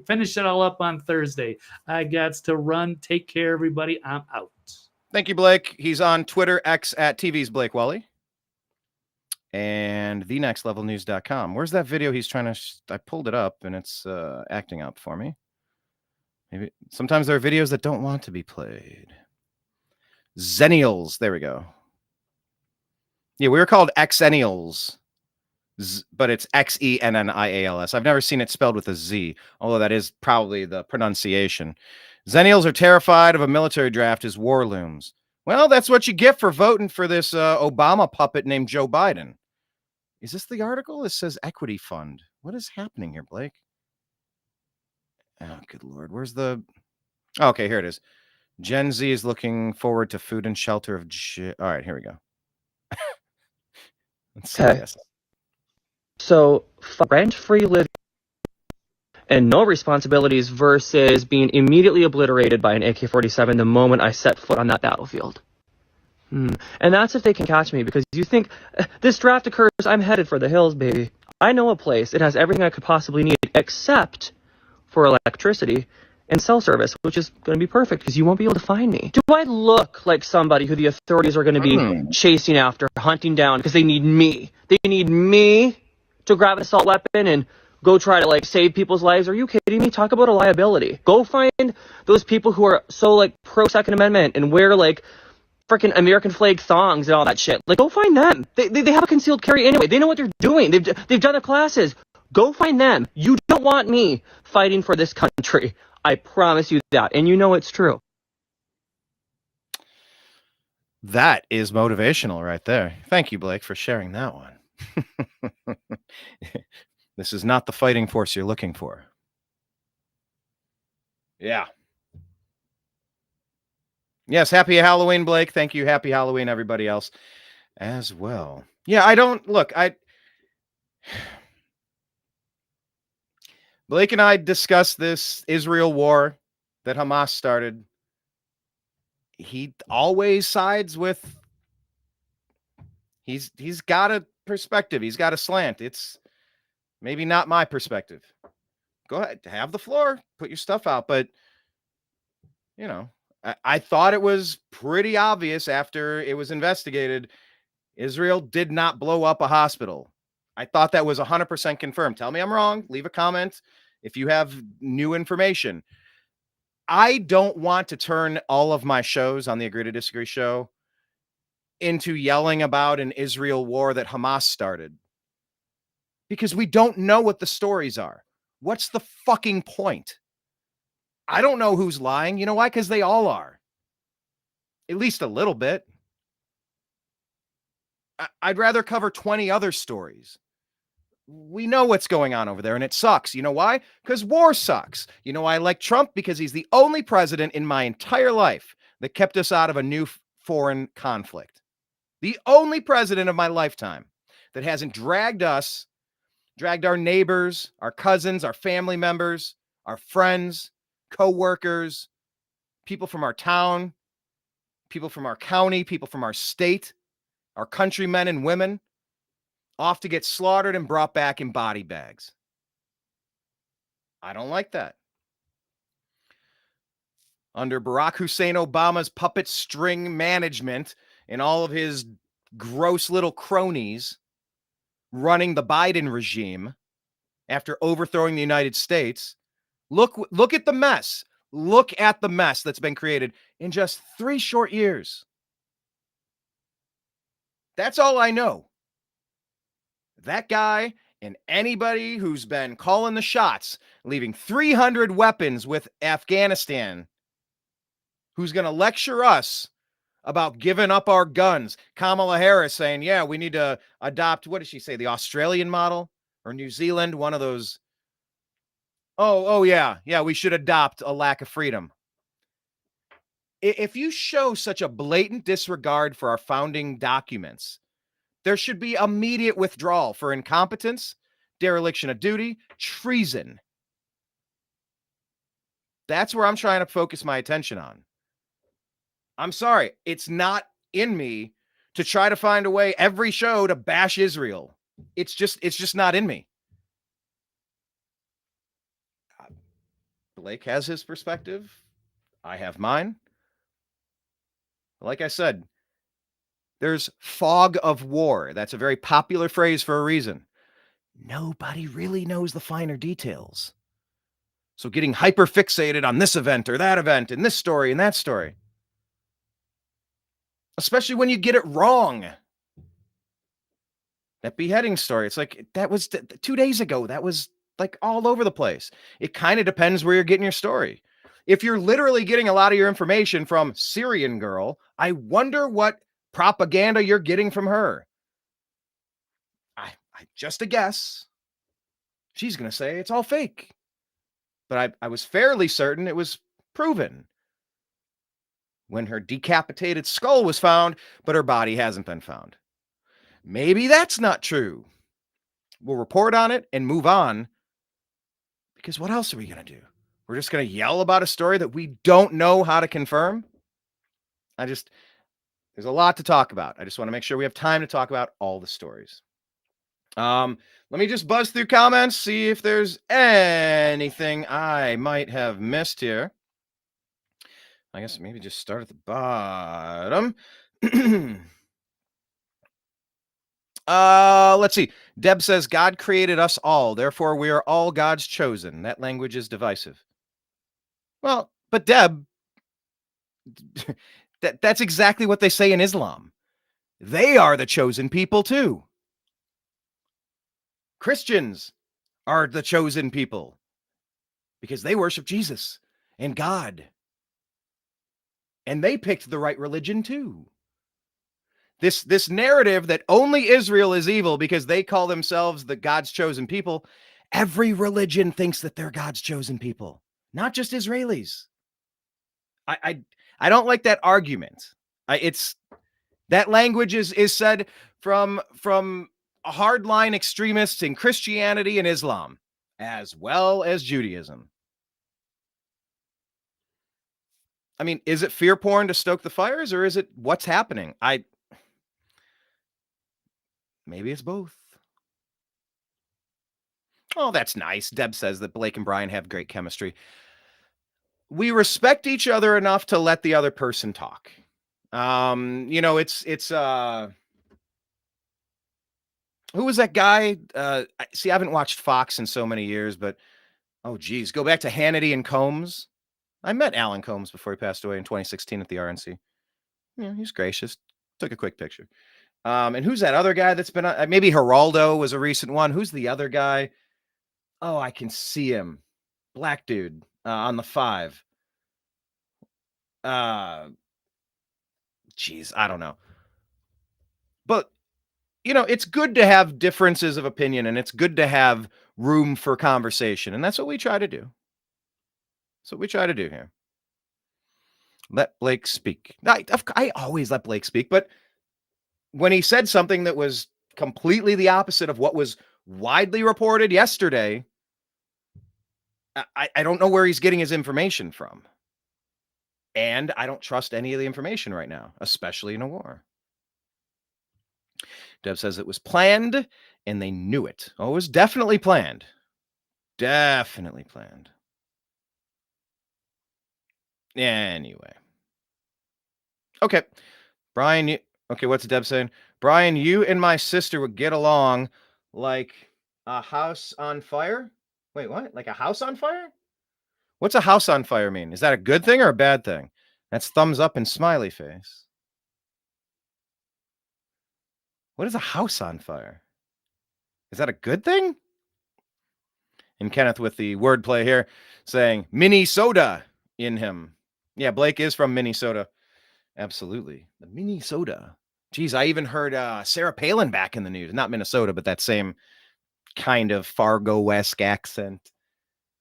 finish it all up on Thursday. I got to run. Take care, everybody. I'm out. Thank you, Blake. He's on Twitter, X at TV's Blake Walley. And thenextlevelnews.com. Where's that video he's trying to... I pulled it up, and it's acting up for me. Maybe sometimes there are videos that don't want to be played. Zennials. There we go. Yeah, we were called Xennials, but it's Xennials. I've never seen it spelled with a Z, although that is probably the pronunciation. Zennials are terrified of a military draft as war looms. Well, that's what you get for voting for this Obama puppet named Joe Biden. Is this the article? It says equity fund. What is happening here, Blake? Oh, good Lord. Where's the... Oh, okay, here it is. Gen Z is looking forward to food and shelter of... All right, here we go. Let's see this. So, rent-free living and no responsibilities versus being immediately obliterated by an AK-47 the moment I set foot on that battlefield. And that's if they can catch me, because you think this draft occurs, I'm headed for the hills, baby. I know a place. It has everything I could possibly need except for electricity and cell service, which is going to be perfect because you won't be able to find me. Do I look like somebody who the authorities are going to be chasing after, hunting down because they need me? They need me to grab an assault weapon and go try to save people's lives? Are you kidding me? Talk about a liability. Go find those people who are so pro Second Amendment and wear freaking American flag thongs and all that shit. Go find them. They have a concealed carry anyway. They know what they're doing. They've done the classes. Go find them. You don't want me fighting for this country. I promise you that. And you know it's true. That is motivational right there. Thank you, Blake, for sharing that one. This is not the fighting force you're looking for. Yeah. Yes, happy Halloween, Blake. Thank you. Happy Halloween, everybody else as well. Yeah, Blake and I discussed this Israel war that Hamas started. He always sides with... He's got a perspective. He's got a slant. It's maybe not my perspective. Go ahead, have the floor, put your stuff out. But, I thought it was pretty obvious after it was investigated. Israel did not blow up a hospital. I thought that was 100% confirmed. Tell me I'm wrong. Leave a comment if you have new information. I don't want to turn all of my shows on the Agree to Disagree show into yelling about an Israel war that Hamas started, because we don't know what the stories are. What's the fucking point? I don't know who's lying. You know why? Because they all are. At least a little bit. I'd rather cover 20 other stories. We know what's going on over there, and it sucks. You know why? Because war sucks. You know why I like Trump? Because he's the only president in my entire life that kept us out of a new foreign conflict. The only president of my lifetime that hasn't dragged our neighbors, our cousins, our family members, our friends, co-workers, people from our town, people from our county, people from our state, our countrymen and women, off to get slaughtered and brought back in body bags. I don't like that. Under Barack Hussein Obama's puppet string management and all of his gross little cronies running the Biden regime after overthrowing the United States, look at the mess. Look at the mess that's been created in just 3 short years. That's all I know. That guy and anybody who's been calling the shots, leaving 300 weapons with Afghanistan, who's going to lecture us about giving up our guns. Kamala Harris saying, yeah, we need to adopt, what did she say, the Australian model? or New Zealand, one of those. Oh yeah, we should adopt a lack of freedom. If you show such a blatant disregard for our founding documents, there should be immediate withdrawal for incompetence, dereliction of duty, treason. That's where I'm trying to focus my attention on. I'm sorry, it's not in me to try to find a way every show to bash Israel. It's just not in me. Blake has his perspective. I have mine. Like I said, there's fog of war. That's a very popular phrase for a reason. Nobody really knows the finer details. So getting hyper fixated on this event or that event and this story and that story, especially when you get it wrong. That beheading story, it's like, that was 2 days ago. That was like all over the place. It kind of depends where you're getting your story. If you're literally getting a lot of your information from Syrian girl, I wonder what propaganda you're getting from her. I just a guess. She's going to say it's all fake. But I was fairly certain it was proven when her decapitated skull was found, but her body hasn't been found. Maybe that's not true. We'll report on it and move on, because what else are we going to do? We're just going to yell about a story that we don't know how to confirm? There's a lot to talk about. I just want to make sure we have time to talk about all the stories. Let me just buzz through comments, see if there's anything I might have missed here. I guess maybe just start at the bottom. Let's see. Deb says, God created us all, therefore we are all God's chosen. That language is divisive. Well, but Deb, that's exactly what they say in Islam. They are the chosen people too. Christians are the chosen people because they worship Jesus and God. And they picked the right religion too. This narrative that only Israel is evil because they call themselves the God's chosen people, every religion thinks that they're God's chosen people, not just Israelis. I don't like that argument. That language is said from hardline extremists in Christianity and Islam, as well as Judaism. I mean, is it fear porn to stoke the fires, or is it what's happening? Maybe it's both. Oh, that's nice. Deb says that Blake and Brian have great chemistry. We respect each other enough to let the other person talk. It's who was that guy? See, I haven't watched Fox in so many years, but oh geez, go back to Hannity and Combs. I met Alan Combs before he passed away in 2016 at the RNC. Yeah, he's gracious. Took a quick picture. And who's that other guy that's been on? Maybe Geraldo was a recent one. Who's the other guy? Oh, I can see him. Black dude on the 5. Geez, I don't know. But, it's good to have differences of opinion, and it's good to have room for conversation. And that's what we try to do. That's what we try to do here. Let Blake speak. I always let Blake speak, but when he said something that was completely the opposite of what was widely reported yesterday, I don't know where he's getting his information from. And I don't trust any of the information right now, especially in a war. Deb says it was planned and they knew it. Oh, it was definitely planned. Definitely planned. Anyway. Okay. Brian, okay, what's Deb saying? Brian, you and my sister would get along like a house on fire? Wait, what? Like a house on fire? What's a house on fire mean? Is that a good thing or a bad thing? That's thumbs up and smiley face. What is a house on fire? Is that a good thing? And Kenneth with the wordplay here saying Minnesota in him. Yeah, Blake is from Minnesota. Absolutely. The Minnesota. Geez, I even heard Sarah Palin back in the news. Not Minnesota, but that same kind of Fargo-esque accent.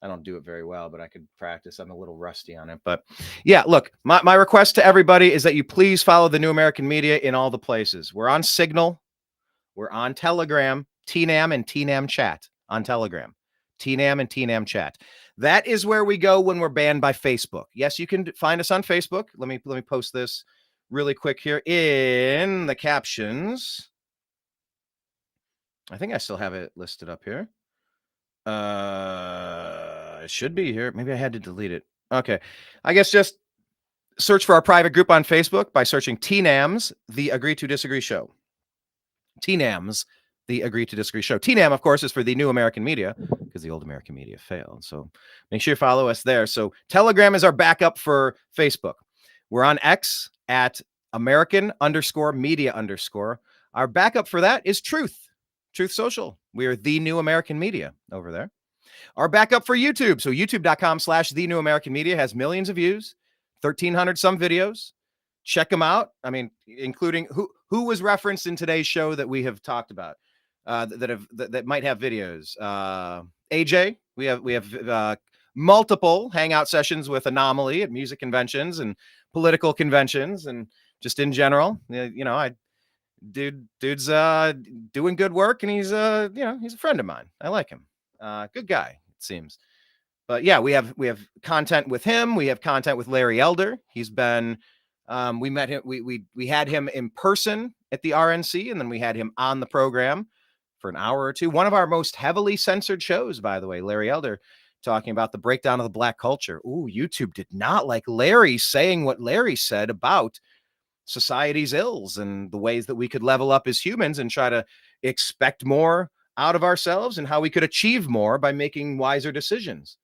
I don't do it very well, but I could practice. I'm a little rusty on it. But yeah, look, my request to everybody is that you please follow the New American Media in all the places. We're on Signal. We're on Telegram, TNAM and TNAM Chat on Telegram. TNAM and TNAM Chat. That is where we go when we're banned by Facebook. Yes, you can find us on Facebook. Let me post this really quick here in the captions. I think I still have it listed up here. It should be here. Maybe I had to delete it. Okay. I guess just search for our private group on Facebook by searching TNAM's The Agree to Disagree Show. TNAM's The Agree to Disagree Show. TNAM, of course, is for the New American Media because the old American Media failed. So make sure you follow us there. So Telegram is our backup for Facebook. We're on X at American_media_. Our backup for that is Truth Social. We are the New American Media over there. Our backup for YouTube. So youtube.com/the New American Media has millions of views, 1,300 some videos. Check them out. I mean, including who was referenced in today's show that we have talked about that might have videos. AJ, we have multiple hangout sessions with Anomaly at music conventions and political conventions and just in general. Dude's doing good work, and he's he's a friend of mine. I like him. Good guy, it seems. But yeah, we have content with him. We have content with Larry Elder. He's been we met him. We had him in person at the RNC, and then we had him on the program for an hour or two. One of our most heavily censored shows, by the way, Larry Elder talking about the breakdown of the black culture. Ooh, YouTube did not like Larry saying what Larry said about society's ills and the ways that we could level up as humans and try to expect more out of ourselves and how we could achieve more by making wiser decisions.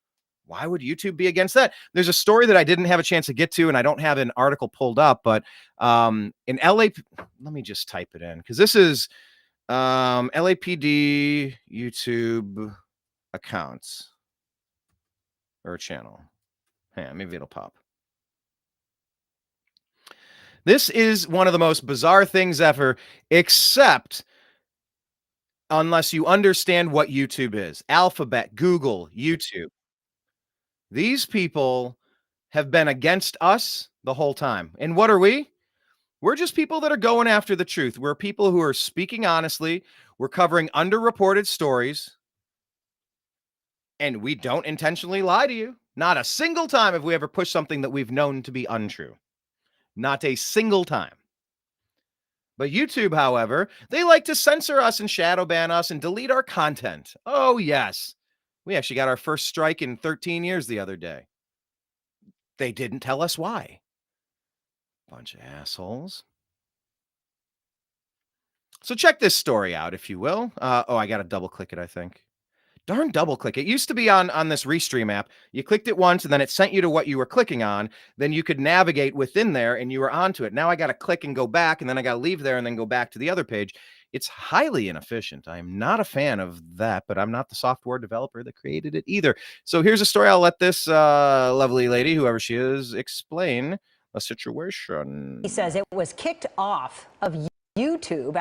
Why would YouTube be against that? There's a story that I didn't have a chance to get to, and I don't have an article pulled up, but in LA, let me just type it in because this is LAPD YouTube accounts or channel. Yeah, maybe it'll pop. This is one of the most bizarre things ever, except unless you understand what YouTube is. Alphabet, Google, YouTube. These people have been against us the whole time. And what are we? We're just people that are going after the truth. We're people who are speaking honestly. We're covering underreported stories. And we don't intentionally lie to you. Not a single time have we ever pushed something that we've known to be untrue. Not a single time. But YouTube, however, they like to censor us and shadow ban us and delete our content. Oh, yes. We actually got our first strike in 13 years the other day. They didn't tell us why. Bunch of assholes. So check this story out, if you will. I got to double click it, I think. Darn double click. It used to be on this Restream app. You clicked it once and then it sent you to what you were clicking on. Then you could navigate within there and you were onto it. Now I got to click and go back and then I got to leave there and then go back to the other page. It's highly inefficient. I am not a fan of that, but I'm not the software developer that created it either. So here's a story. I'll let this lovely lady, whoever she is, explain the situation. He says it was kicked off of YouTube.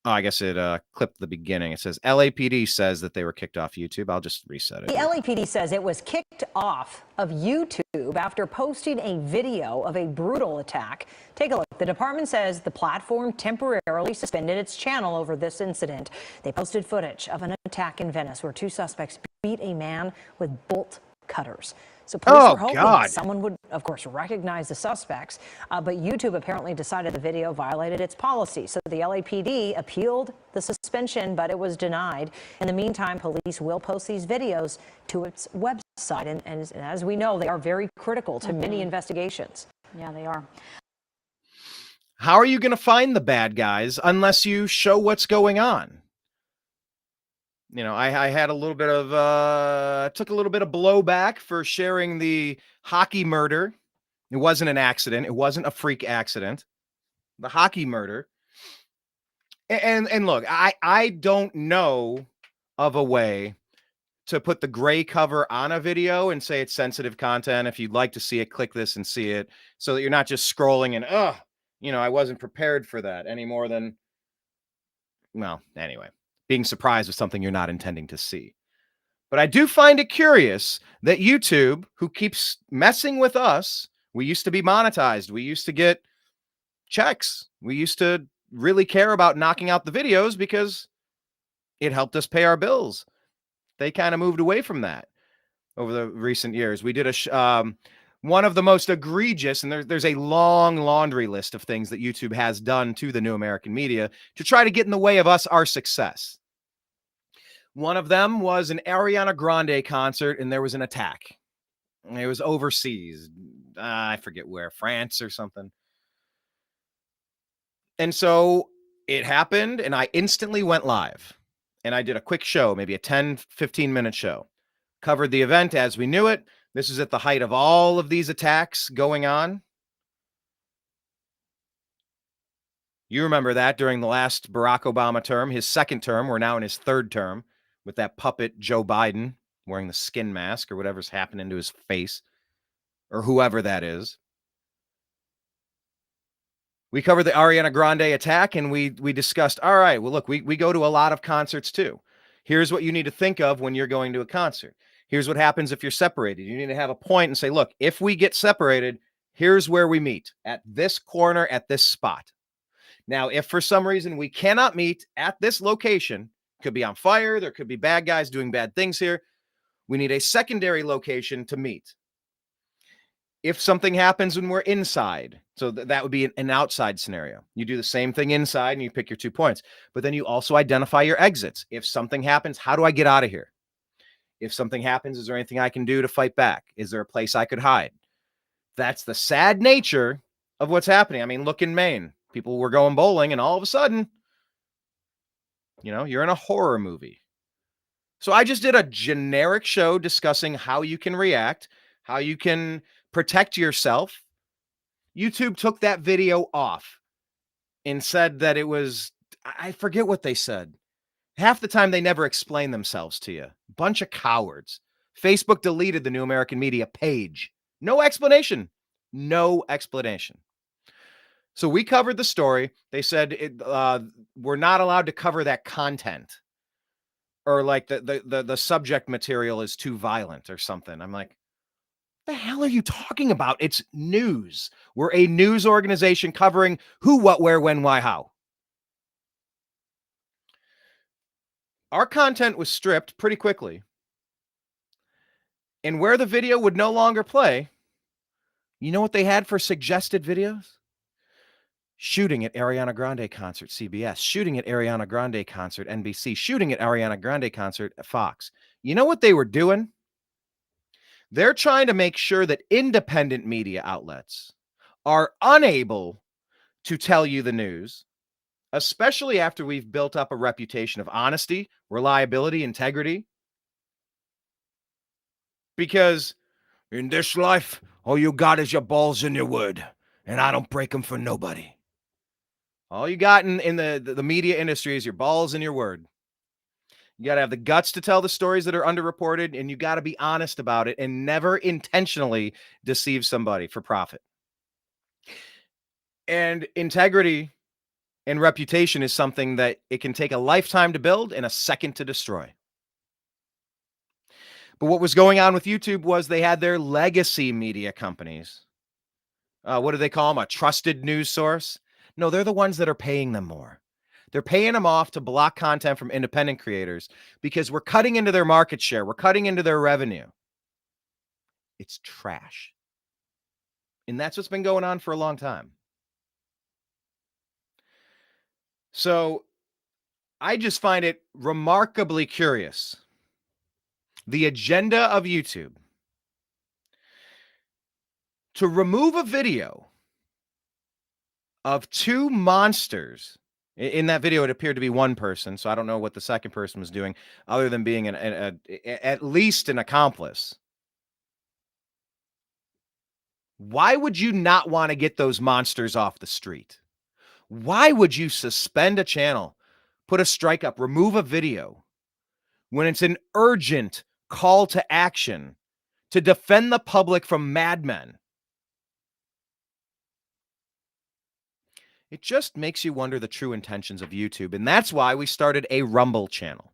Oh, I guess it clipped the beginning. It says LAPD says that they were kicked off YouTube. I'll just reset it. The LAPD says it was kicked off of YouTube after posting a video of a brutal attack. Take a look. The department says the platform temporarily suspended its channel over this incident. They posted footage of an attack in Venice where two suspects beat a man with bolt cutters. So police were hoping that someone would, of course, recognize the suspects. But YouTube apparently decided the video violated its policy. So the LAPD appealed the suspension, but it was denied. In the meantime, police will post these videos to its website. And as we know, they are very critical to many investigations. Yeah, they are. How are you going to find the bad guys unless you show what's going on? You know, I had a little bit of, took a little bit of blowback for sharing the hockey murder. It wasn't an accident. It wasn't a freak accident. The hockey murder. And look, I don't know of a way to put the gray cover on a video and say it's sensitive content. If you'd like to see it, click this and see it so that you're not just scrolling and, I wasn't prepared for that any more than, well, anyway. being surprised with something you're not intending to see. But I do find it curious that YouTube, who keeps messing with us, we used to be monetized. We used to get checks. We used to really care about knocking out the videos because it helped us pay our bills. They kind of moved away from that over the recent years. We did one of the most egregious, and there's a long laundry list of things that YouTube has done to the new American media to try to get in the way of our success. One of them was an Ariana Grande concert, and there was an attack. It was overseas. I forget where, France or something. And so it happened, and I instantly went live. And I did a quick show, maybe a 10, 15-minute show. Covered the event as we knew it. This is at the height of all of these attacks going on. You remember that during the last Barack Obama term, his second term. We're now in his third term with that puppet Joe Biden wearing the skin mask or whatever's happening to his face or whoever that is. We covered the Ariana Grande attack, and we discussed, all right, well, look, we go to a lot of concerts too. Here's what you need to think of when you're going to a concert. Here's what happens if you're separated. You need to have a point and say, look, if we get separated, here's where we meet, at this corner, at this spot. Now, if for some reason we cannot meet at this location, could be on fire, there could be bad guys doing bad things here, we need a secondary location to meet. If something happens when we're inside, so that would be an outside scenario. You do the same thing inside and you pick your 2 points, but then you also identify your exits. If something happens, how do I get out of here? If something happens, is there anything I can do to fight back? Is there a place I could hide? That's the sad nature of what's happening. I mean, look in Maine. People were going bowling, and all of a sudden, you're in a horror movie. So I just did a generic show discussing how you can react, how you can protect yourself. YouTube took that video off and said that it was, I forget what they said. Half the time they never explain themselves to you. Bunch of cowards. Facebook deleted the New American Media page. No explanation. No explanation. So we covered the story. They said we're not allowed to cover that content, or like the subject material is too violent or something. I'm like, the hell are you talking about? It's news. We're a news organization covering who, what, where, when, why, how. Our content was stripped pretty quickly. And where the video would no longer play, you know what they had for suggested videos? Shooting at Ariana Grande concert, CBS. Shooting at Ariana Grande concert, NBC. Shooting at Ariana Grande concert, Fox. You know what they were doing? They're trying to make sure that independent media outlets are unable to tell you the news, especially after we've built up a reputation of honesty, reliability, integrity. Because in this life, all you got is your balls and your word, and I don't break them for nobody. All you got in the media industry is your balls and your word. You got to have the guts to tell the stories that are underreported, and you got to be honest about it and never intentionally deceive somebody for profit. And integrity and reputation is something that it can take a lifetime to build and a second to destroy. But what was going on with YouTube was they had their legacy media companies. What do they call them? A trusted news source? No, they're the ones that are paying them more. They're paying them off to block content from independent creators because we're cutting into their market share. We're cutting into their revenue. It's trash. And that's what's been going on for a long time. So I just find it remarkably curious. The agenda of YouTube to remove a video of two monsters. In that video, it appeared to be one person, so I don't know what the second person was doing other than being at least an accomplice. Why would you not want to get those monsters off the street? Why would you suspend a channel, put a strike up, remove a video when it's an urgent call to action to defend the public from madmen? It just makes you wonder the true intentions of YouTube. And that's why we started a Rumble channel.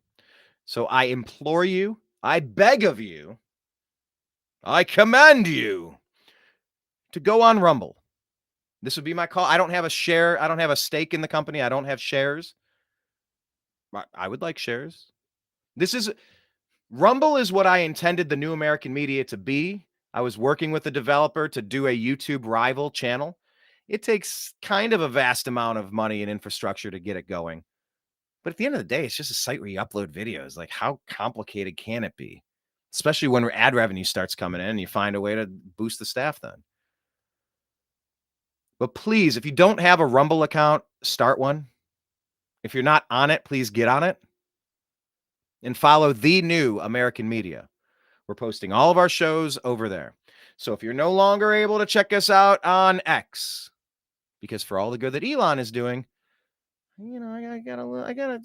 So I implore you, I beg of you, I command you to go on Rumble. This would be my call. I don't have a share. I don't have a stake in the company. I don't have shares. I would like shares. Rumble is what I intended the New American Media to be. I was working with a developer to do a YouTube rival channel. It takes kind of a vast amount of money and infrastructure to get it going. But at the end of the day, it's just a site where you upload videos. Like, how complicated can it be? Especially when ad revenue starts coming in and you find a way to boost the staff then. But please, if you don't have a Rumble account, start one. If you're not on it, please get on it. And follow the New American Media. We're posting all of our shows over there. So if you're no longer able to check us out on X, because for all the good that Elon is doing, you know, I got a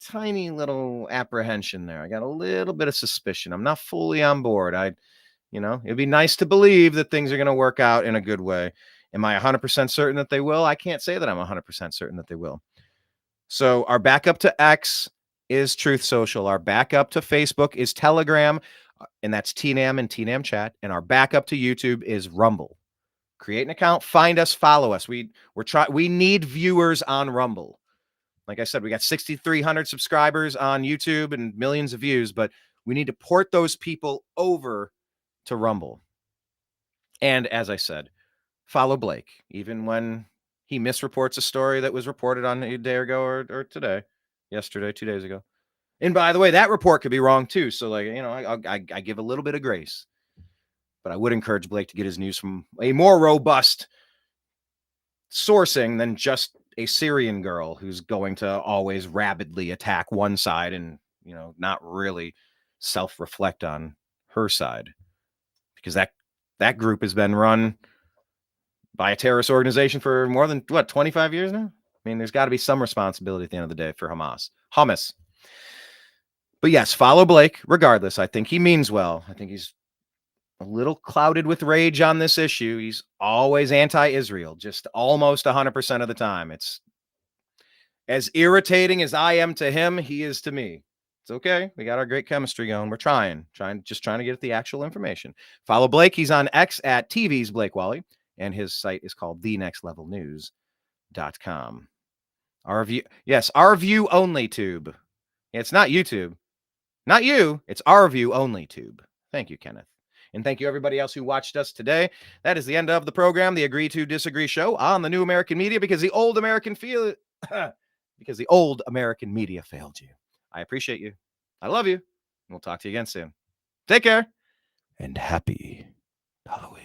tiny little apprehension there. I got a little bit of suspicion. I'm not fully on board. It'd be nice to believe that things are going to work out in a good way. Am I 100% certain that they will? I can't say that I'm 100% certain that they will. So our backup to X is Truth Social. Our backup to Facebook is Telegram, and that's TNAM and TNAM Chat. And our backup to YouTube is Rumble. Create an account, find us, follow us. We need viewers on Rumble. Like I said, we got 6,300 subscribers on YouTube and millions of views, but we need to port those people over to Rumble. And as I said, follow Blake, even when he misreports a story that was reported on a day ago or today, yesterday, 2 days ago. And by the way, that report could be wrong too. So I give a little bit of grace, but I would encourage Blake to get his news from a more robust sourcing than just a Syrian girl who's going to always rabidly attack one side and, not really self-reflect on her side, because that group has been run by a terrorist organization for more than 25 years now. I mean, there's got to be some responsibility at the end of the day for Hamas. But yes, follow Blake regardless. I think he means well. I think he's a little clouded with rage on this issue. He's always anti-Israel, just almost 100% of the time. It's as irritating as I am to him, he is to me. It's okay. We got our great chemistry going. We're trying to get the actual information. Follow Blake. He's on X at TV's Blake Walley, and his site is called thenextlevelnews.com. Our view only tube. It's not YouTube. Not you. It's our view only tube. Thank you, Kenneth. And thank you, everybody else who watched us today. That is the end of the program, the Agree to Disagree show on the New American Media, because the old American media failed you. I appreciate you. I love you. And we'll talk to you again soon. Take care. And happy Halloween.